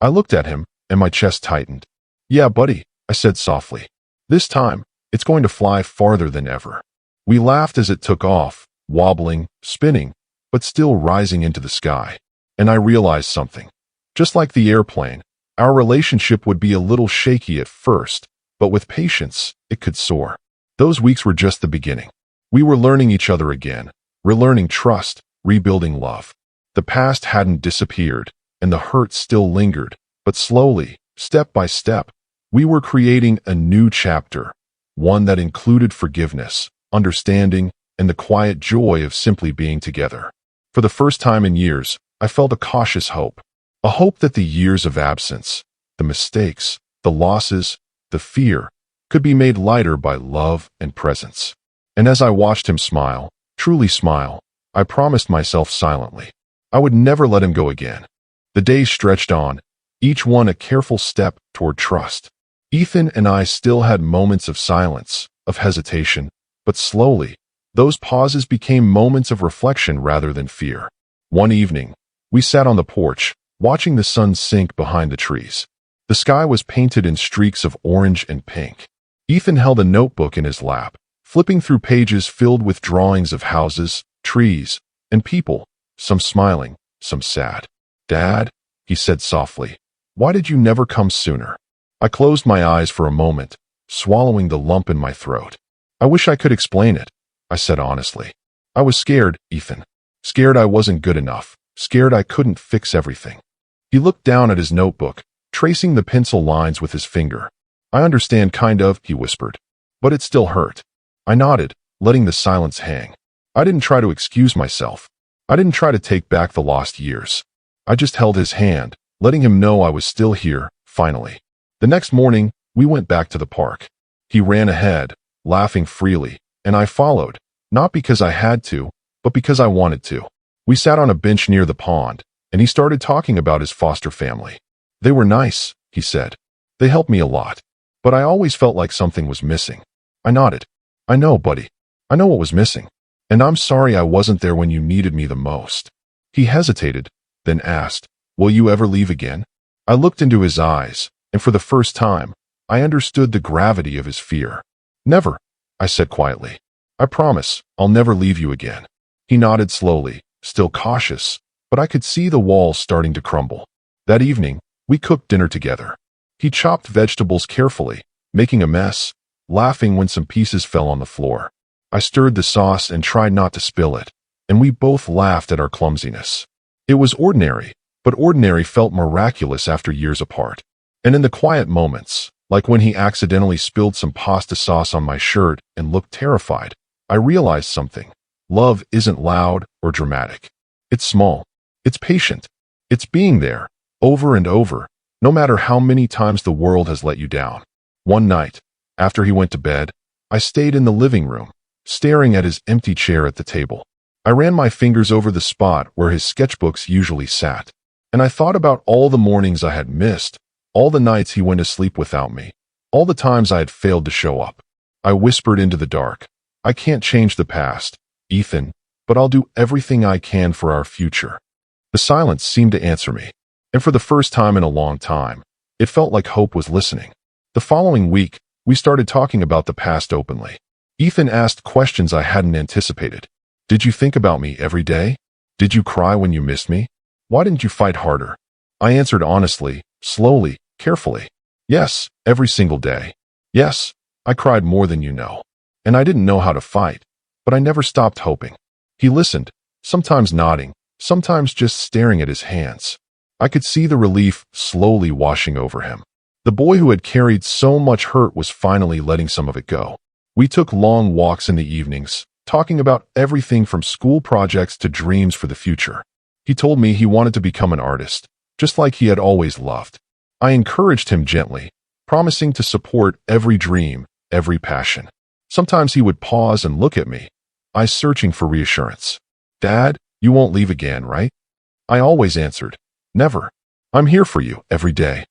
I looked at him, and my chest tightened. "Yeah, buddy," I said softly. "This time, it's going to fly farther than ever." We laughed as it took off, wobbling, spinning, but still rising into the sky. And I realized something. Just like the airplane, our relationship would be a little shaky at first, but with patience, it could soar. Those weeks were just the beginning. We were learning each other again, relearning trust, rebuilding love. The past hadn't disappeared, and the hurt still lingered, but slowly, step by step, we were creating a new chapter, one that included forgiveness, understanding, and the quiet joy of simply being together. For the first time in years, I felt a cautious hope. A hope that the years of absence, the mistakes, the losses, the fear, could be made lighter by love and presence. And as I watched him smile, truly smile, I promised myself silently, I would never let him go again. The days stretched on, each one a careful step toward trust. Ethan and I still had moments of silence, of hesitation, but slowly, those pauses became moments of reflection rather than fear. One evening, we sat on the porch, watching the sun sink behind the trees. The sky was painted in streaks of orange and pink. Ethan held a notebook in his lap, flipping through pages filled with drawings of houses, trees, and people, some smiling, some sad. "Dad," he said softly, "why did you never come sooner?" I closed my eyes for a moment, swallowing the lump in my throat. "I wish I could explain it," I said honestly. "I was scared, Ethan. Scared I wasn't good enough. Scared I couldn't fix everything." He looked down at his notebook, tracing the pencil lines with his finger. "I understand kind of," he whispered. "But it still hurt." I nodded, letting the silence hang. I didn't try to excuse myself. I didn't try to take back the lost years. I just held his hand, letting him know I was still here, finally. The next morning, we went back to the park. He ran ahead, laughing freely, and I followed, not because I had to, but because I wanted to. We sat on a bench near the pond, and he started talking about his foster family. They were nice, he said. They helped me a lot. But I always felt like something was missing. I nodded. I know, buddy. I know what was missing. And I'm sorry I wasn't there when you needed me the most. He hesitated, then asked, will you ever leave again? I looked into his eyes, and for the first time, I understood the gravity of his fear. Never, I said quietly. I promise, I'll never leave you again. He nodded slowly, still cautious, but I could see the walls starting to crumble. That evening, we cooked dinner together. He chopped vegetables carefully, making a mess, laughing when some pieces fell on the floor. I stirred the sauce and tried not to spill it, and we both laughed at our clumsiness. It was ordinary, but ordinary felt miraculous after years apart. And in the quiet moments, like when he accidentally spilled some pasta sauce on my shirt and looked terrified, I realized something. Love isn't loud or dramatic. It's small. It's patient. It's being there, over and over, no matter how many times the world has let you down. One night, after he went to bed, I stayed in the living room, staring at his empty chair at the table. I ran my fingers over the spot where his sketchbooks usually sat, and I thought about all the mornings I had missed, all the nights he went to sleep without me, all the times I had failed to show up. I whispered into the dark, I can't change the past, Ethan, but I'll do everything I can for our future. The silence seemed to answer me, and for the first time in a long time, it felt like hope was listening. The following week, we started talking about the past openly. Ethan asked questions I hadn't anticipated. Did you think about me every day? Did you cry when you missed me? Why didn't you fight harder? I answered honestly, slowly, carefully. Yes, every single day. Yes, I cried more than you know. And I didn't know how to fight, but I never stopped hoping. He listened, sometimes nodding, sometimes just staring at his hands. I could see the relief slowly washing over him. The boy who had carried so much hurt was finally letting some of it go. We took long walks in the evenings, talking about everything from school projects to dreams for the future. He told me he wanted to become an artist, just like he had always loved. I encouraged him gently, promising to support every dream, every passion. Sometimes he would pause and look at me, eyes searching for reassurance. Dad, you won't leave again, right? I always answered, never. I'm here for you every day.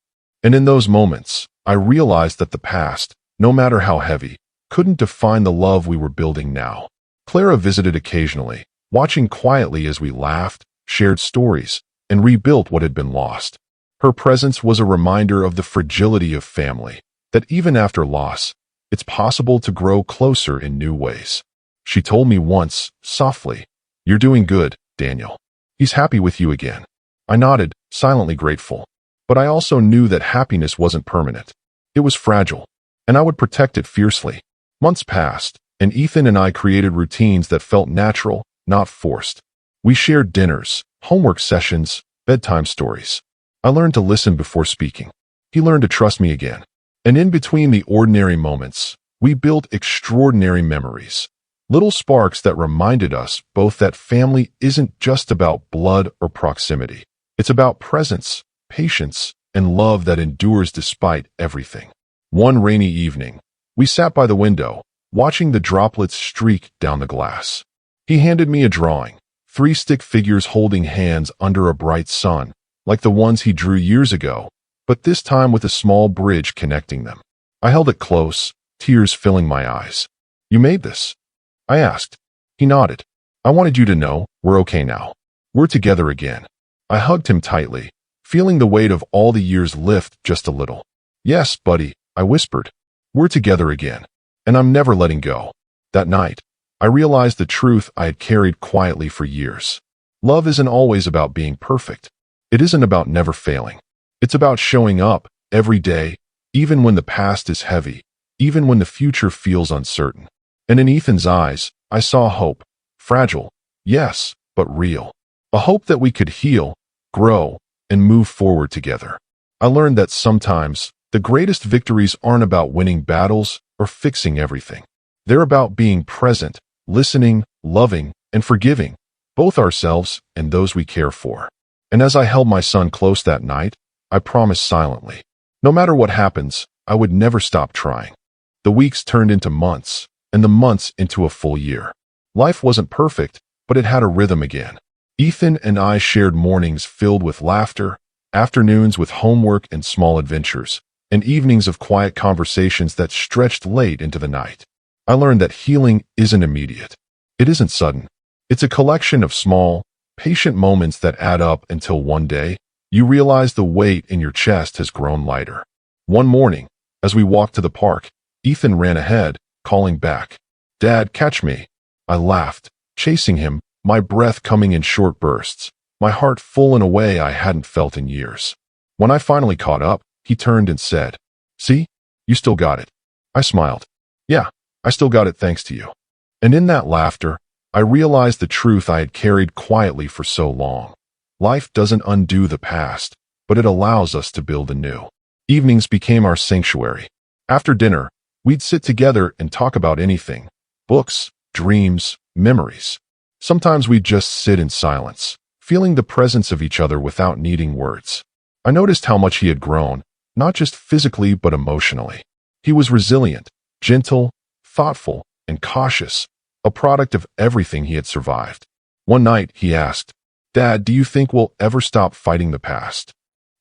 And in those moments, I realized that the past, no matter how heavy, couldn't define the love we were building now. Clara visited occasionally, watching quietly as we laughed, shared stories, and rebuilt what had been lost. Her presence was a reminder of the fragility of family, that even after loss, it's possible to grow closer in new ways. She told me once, softly, you're doing good, Daniel. He's happy with you again. I nodded, silently grateful. But I also knew that happiness wasn't permanent. It was fragile, and I would protect it fiercely. Months passed, and Ethan and I created routines that felt natural, not forced. We shared dinners, homework sessions, bedtime stories. I learned to listen before speaking. He learned to trust me again. And in between the ordinary moments, we built extraordinary memories. Little sparks that reminded us both that family isn't just about blood or proximity. It's about presence, patience, and love that endures despite everything. One rainy evening, we sat by the window, watching the droplets streak down the glass. He handed me a drawing, 3 stick figures holding hands under a bright sun, like the ones he drew years ago, but this time with a small bridge connecting them. I held it close, tears filling my eyes. You made this? I asked. He nodded. I wanted you to know, we're okay now. We're together again. I hugged him tightly, feeling the weight of all the years lift just a little. Yes, buddy, I whispered. We're together again, and I'm never letting go. That night, I realized the truth I had carried quietly for years. Love isn't always about being perfect. It isn't about never failing. It's about showing up every day, even when the past is heavy, even when the future feels uncertain. And in Ethan's eyes, I saw hope. Fragile, yes, but real. A hope that we could heal, grow, and move forward together. I learned that sometimes the greatest victories aren't about winning battles or fixing everything. They're about being present, listening, loving, and forgiving, both ourselves and those we care for. And as I held my son close that night, I promised silently, no matter what happens, I would never stop trying. The weeks turned into months, and the months into a full year. Life wasn't perfect, but it had a rhythm again. Ethan and I shared mornings filled with laughter, afternoons with homework and small adventures, and evenings of quiet conversations that stretched late into the night. I learned that healing isn't immediate. It isn't sudden. It's a collection of small, patient moments that add up until one day, you realize the weight in your chest has grown lighter. One morning, as we walked to the park, Ethan ran ahead, calling back, "Dad, catch me." I laughed, chasing him, my breath coming in short bursts, my heart full in a way I hadn't felt in years. When I finally caught up, he turned and said, "See? You still got it." I smiled. "Yeah, I still got it thanks to you." And in that laughter, I realized the truth I had carried quietly for so long. Life doesn't undo the past, but it allows us to build anew. Evenings became our sanctuary. After dinner, we'd sit together and talk about anything: books, dreams, memories. Sometimes we'd just sit in silence, feeling the presence of each other without needing words. I noticed how much he had grown, not just physically but emotionally. He was resilient, gentle, thoughtful, and cautious, a product of everything he had survived. One night, he asked, "Dad, do you think we'll ever stop fighting the past?"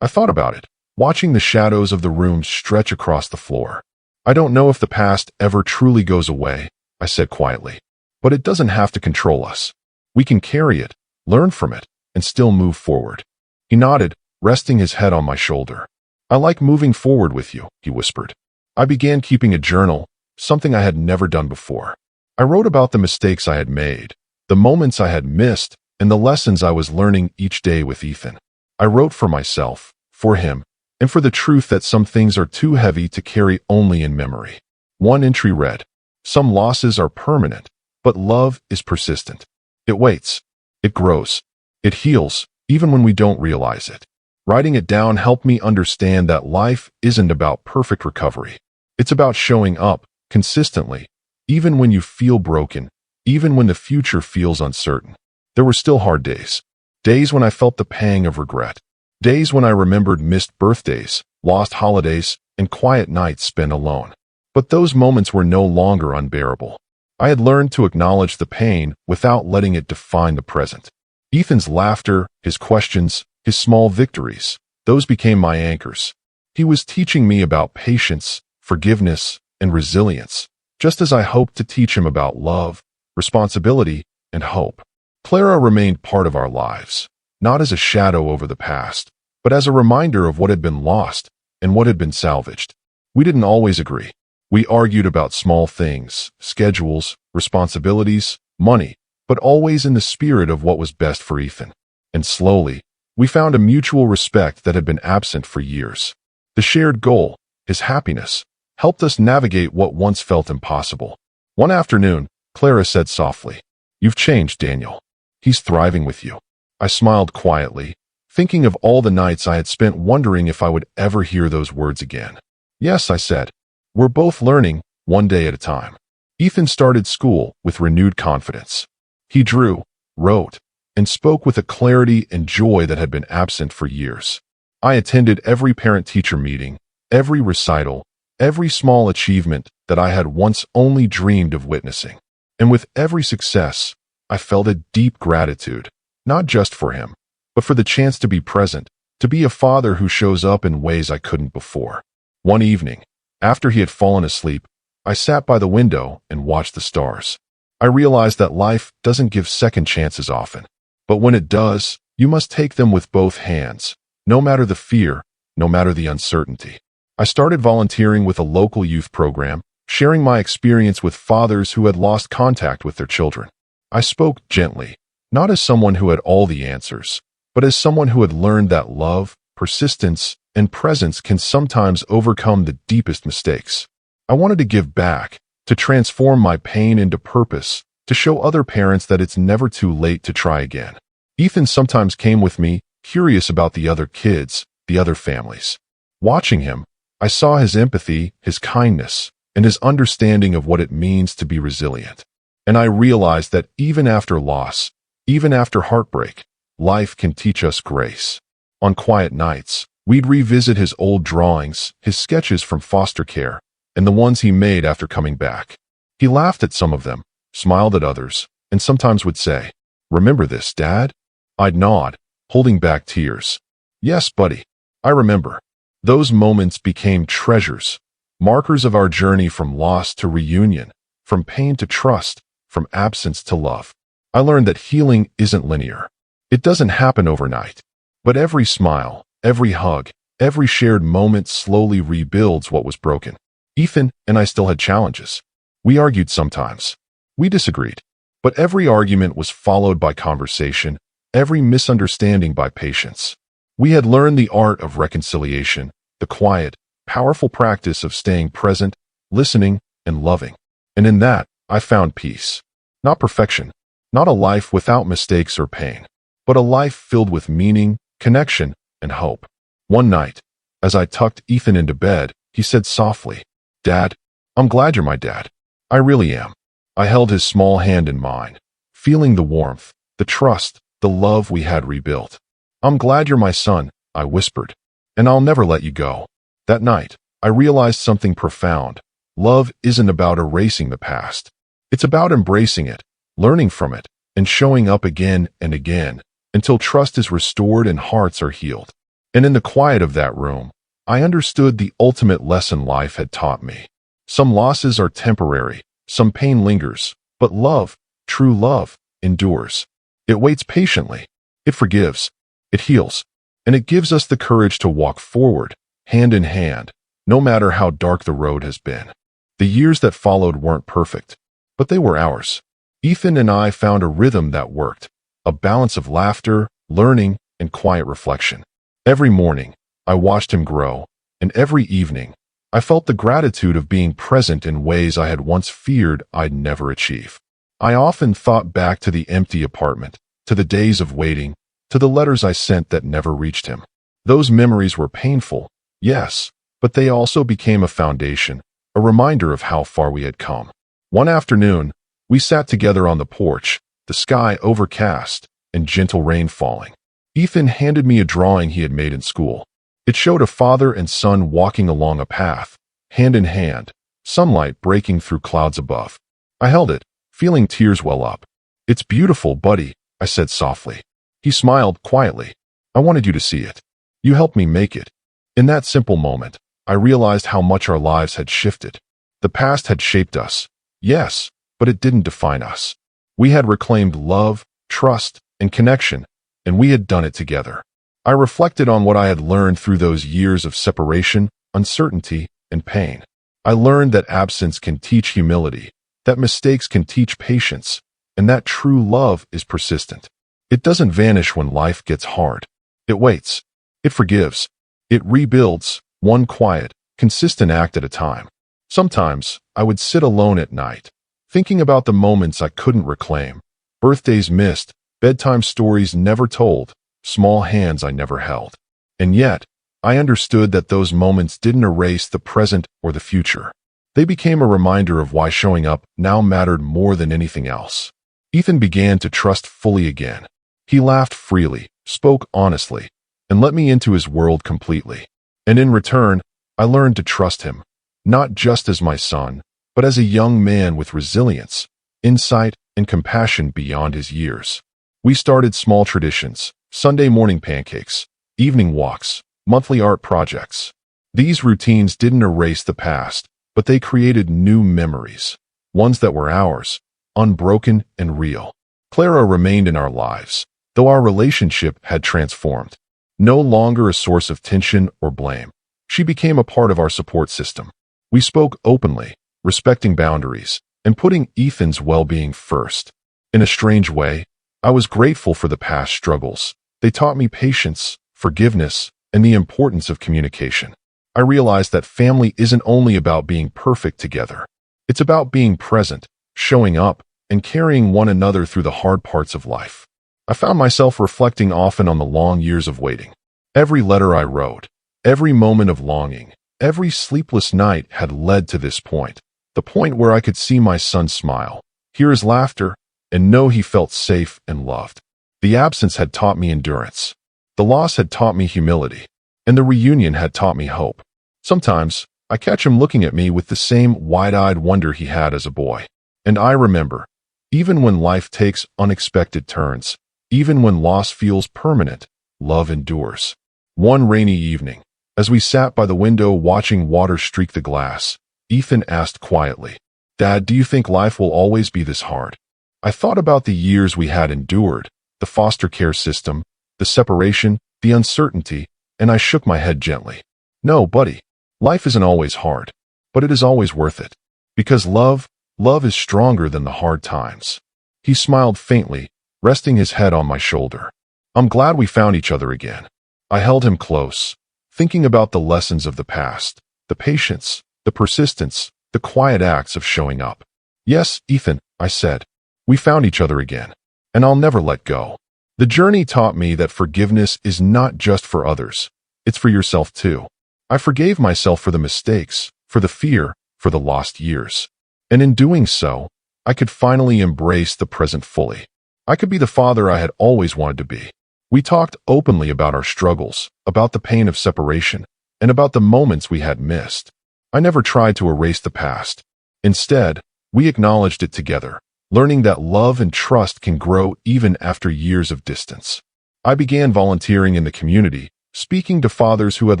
I thought about it, watching the shadows of the room stretch across the floor. "I don't know if the past ever truly goes away," I said quietly, "but it doesn't have to control us. We can carry it, learn from it, and still move forward." He nodded, resting his head on my shoulder. "I like moving forward with you," he whispered. I began keeping a journal, something I had never done before. I wrote about the mistakes I had made, the moments I had missed, and the lessons I was learning each day with Ethan. I wrote for myself, for him, and for the truth that some things are too heavy to carry only in memory. One entry read, "Some losses are permanent, but love is persistent. It waits. It grows. It heals, even when we don't realize it." Writing it down helped me understand that life isn't about perfect recovery. It's about showing up, consistently, even when you feel broken, even when the future feels uncertain. There were still hard days. Days when I felt the pang of regret. Days when I remembered missed birthdays, lost holidays, and quiet nights spent alone. But those moments were no longer unbearable. I had learned to acknowledge the pain without letting it define the present. Ethan's laughter, his questions, his small victories, those became my anchors. He was teaching me about patience, forgiveness, and resilience, just as I hoped to teach him about love, responsibility, and hope. Clara remained part of our lives, not as a shadow over the past, but as a reminder of what had been lost and what had been salvaged. We didn't always agree. We argued about small things, schedules, responsibilities, money, but always in the spirit of what was best for Ethan. And slowly, we found a mutual respect that had been absent for years. The shared goal, his happiness, helped us navigate what once felt impossible. One afternoon, Clara said softly, "You've changed, Daniel. He's thriving with you." I smiled quietly, thinking of all the nights I had spent wondering if I would ever hear those words again. "Yes," I said. "We're both learning, one day at a time." Ethan started school with renewed confidence. He drew, wrote, and spoke with a clarity and joy that had been absent for years. I attended every parent-teacher meeting, every recital, every small achievement that I had once only dreamed of witnessing. And with every success, I felt a deep gratitude, not just for him, but for the chance to be present, to be a father who shows up in ways I couldn't before. One evening, after he had fallen asleep, I sat by the window and watched the stars. I realized that life doesn't give second chances often, but when it does, you must take them with both hands, no matter the fear, no matter the uncertainty. I started volunteering with a local youth program, sharing my experience with fathers who had lost contact with their children. I spoke gently, not as someone who had all the answers, but as someone who had learned that love, persistence, and presence can sometimes overcome the deepest mistakes. I wanted to give back, to transform my pain into purpose, to show other parents that it's never too late to try again. Ethan sometimes came with me, curious about the other kids, the other families. Watching him, I saw his empathy, his kindness, and his understanding of what it means to be resilient. And I realized that even after loss, even after heartbreak, life can teach us grace. On quiet nights, we'd revisit his old drawings, his sketches from foster care, and the ones he made after coming back. He laughed at some of them, smiled at others, and sometimes would say, "Remember this, Dad?" I'd nod, holding back tears. Yes, buddy. I remember. Those moments became treasures, markers of our journey from loss to reunion, from pain to trust, from absence to love. I learned that healing isn't linear. It doesn't happen overnight. But every smile, every hug, every shared moment slowly rebuilds what was broken. Ethan and I still had challenges. We argued sometimes. We disagreed. But every argument was followed by conversation, every misunderstanding by patience. We had learned the art of reconciliation, the quiet, powerful practice of staying present, listening, and loving. And in that, I found peace. Not perfection, not a life without mistakes or pain, but a life filled with meaning, connection, and hope. One night, as I tucked Ethan into bed, he said softly, "Dad, I'm glad you're my dad. I really am." I held his small hand in mine, feeling the warmth, the trust, the love we had rebuilt. "I'm glad you're my son," I whispered, "and I'll never let you go." That night, I realized something profound. Love isn't about erasing the past. It's about embracing it, learning from it, and showing up again and again until trust is restored and hearts are healed. And in the quiet of that room, I understood the ultimate lesson life had taught me. Some losses are temporary, some pain lingers, but love, true love, endures. It waits patiently. It forgives. It heals. And it gives us the courage to walk forward, hand in hand, no matter how dark the road has been. The years that followed weren't perfect, but they were ours. Ethan and I found a rhythm that worked, a balance of laughter, learning, and quiet reflection. Every morning, I watched him grow, and every evening, I felt the gratitude of being present in ways I had once feared I'd never achieve. I often thought back to the empty apartment, to the days of waiting, to the letters I sent that never reached him. Those memories were painful, yes, but they also became a foundation, a reminder of how far we had come. One afternoon, we sat together on the porch, the sky overcast, and gentle rain falling. Ethan handed me a drawing he had made in school. It showed a father and son walking along a path, hand in hand, sunlight breaking through clouds above. I held it, feeling tears well up. "It's beautiful, buddy," I said softly. He smiled quietly. "I wanted you to see it. You helped me make it." In that simple moment, I realized how much our lives had shifted. The past had shaped us, yes, but it didn't define us. We had reclaimed love, trust, and connection, and we had done it together. I reflected on what I had learned through those years of separation, uncertainty, and pain. I learned that absence can teach humility, that mistakes can teach patience, and that true love is persistent. It doesn't vanish when life gets hard. It waits. It forgives. It rebuilds, one quiet, consistent act at a time. Sometimes, I would sit alone at night, thinking about the moments I couldn't reclaim, birthdays missed, bedtime stories never told, small hands I never held. And yet, I understood that those moments didn't erase the present or the future. They became a reminder of why showing up now mattered more than anything else. Ethan began to trust fully again. He laughed freely, spoke honestly, and let me into his world completely. And in return, I learned to trust him, not just as my son, but as a young man with resilience, insight, and compassion beyond his years. We started small traditions, Sunday morning pancakes, evening walks, monthly art projects. These routines didn't erase the past, but they created new memories, ones that were ours, unbroken and real. Clara remained in our lives, though our relationship had transformed. No longer a source of tension or blame, she became a part of our support system. We spoke openly, respecting boundaries, and putting Ethan's well-being first. In a strange way, I was grateful for the past struggles. They taught me patience, forgiveness, and the importance of communication. I realized that family isn't only about being perfect together. It's about being present, showing up, and carrying one another through the hard parts of life. I found myself reflecting often on the long years of waiting. Every letter I wrote, every moment of longing, every sleepless night had led to this point, the point where I could see my son smile, hear his laughter, and know he felt safe and loved. The absence had taught me endurance. The loss had taught me humility, and the reunion had taught me hope. Sometimes, I catch him looking at me with the same wide-eyed wonder he had as a boy. And I remember, even when life takes unexpected turns, even when loss feels permanent, love endures. One rainy evening, as we sat by the window watching water streak the glass, Ethan asked quietly, "Dad, do you think life will always be this hard?" I thought about the years we had endured, the foster care system, the separation, the uncertainty, and I shook my head gently. "No, buddy, life isn't always hard, but it is always worth it. Because love is stronger than the hard times." He smiled faintly, resting his head on my shoulder. "I'm glad we found each other again." I held him close, thinking about the lessons of the past, the patience, the persistence, the quiet acts of showing up. "Yes, Ethan," I said, "we found each other again, and I'll never let go." The journey taught me that forgiveness is not just for others, it's for yourself too. I forgave myself for the mistakes, for the fear, for the lost years. And in doing so, I could finally embrace the present fully. I could be the father I had always wanted to be. We talked openly about our struggles, about the pain of separation, and about the moments we had missed. I never tried to erase the past. Instead, we acknowledged it together, learning that love and trust can grow even after years of distance. I began volunteering in the community, speaking to fathers who had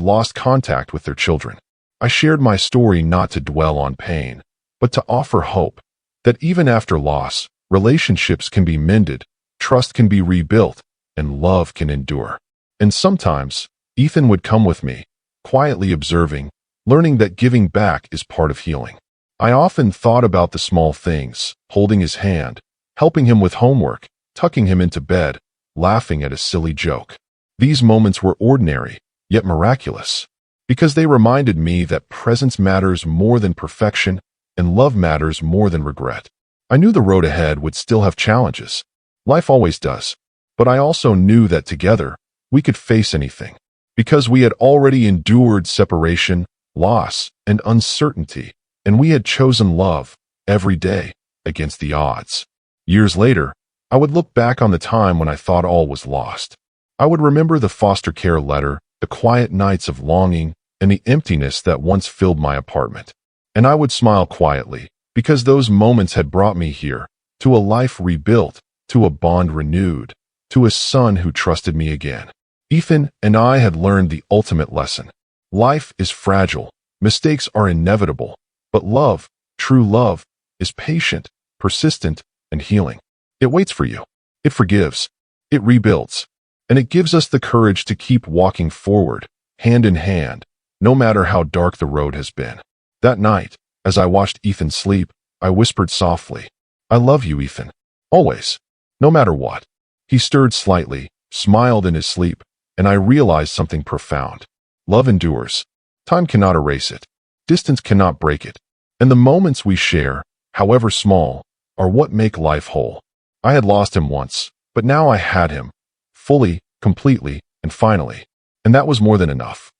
lost contact with their children. I shared my story not to dwell on pain, but to offer hope that even after loss, relationships can be mended, trust can be rebuilt, and love can endure. And sometimes, Ethan would come with me, quietly observing, learning that giving back is part of healing. I often thought about the small things, holding his hand, helping him with homework, tucking him into bed, laughing at a silly joke. These moments were ordinary, yet miraculous, because they reminded me that presence matters more than perfection, and love matters more than regret. I knew the road ahead would still have challenges. Life always does. But I also knew that together, we could face anything, because we had already endured separation, loss, and uncertainty, and we had chosen love every day against the odds. Years later, I would look back on the time when I thought all was lost. I would remember the foster care letter, the quiet nights of longing, and the emptiness that once filled my apartment. And I would smile quietly, because those moments had brought me here, to a life rebuilt, to a bond renewed, to a son who trusted me again. Ethan and I had learned the ultimate lesson. Life is fragile, mistakes are inevitable, but love, true love, is patient, persistent, and healing. It waits for you. It forgives. It rebuilds. And it gives us the courage to keep walking forward, hand in hand, no matter how dark the road has been. That night, as I watched Ethan sleep, I whispered softly, "I love you, Ethan. Always. No matter what." He stirred slightly, smiled in his sleep, and I realized something profound. Love endures. Time cannot erase it. Distance cannot break it. And the moments we share, however small, are what make life whole. I had lost him once, but now I had him, fully, completely, and finally. And that was more than enough.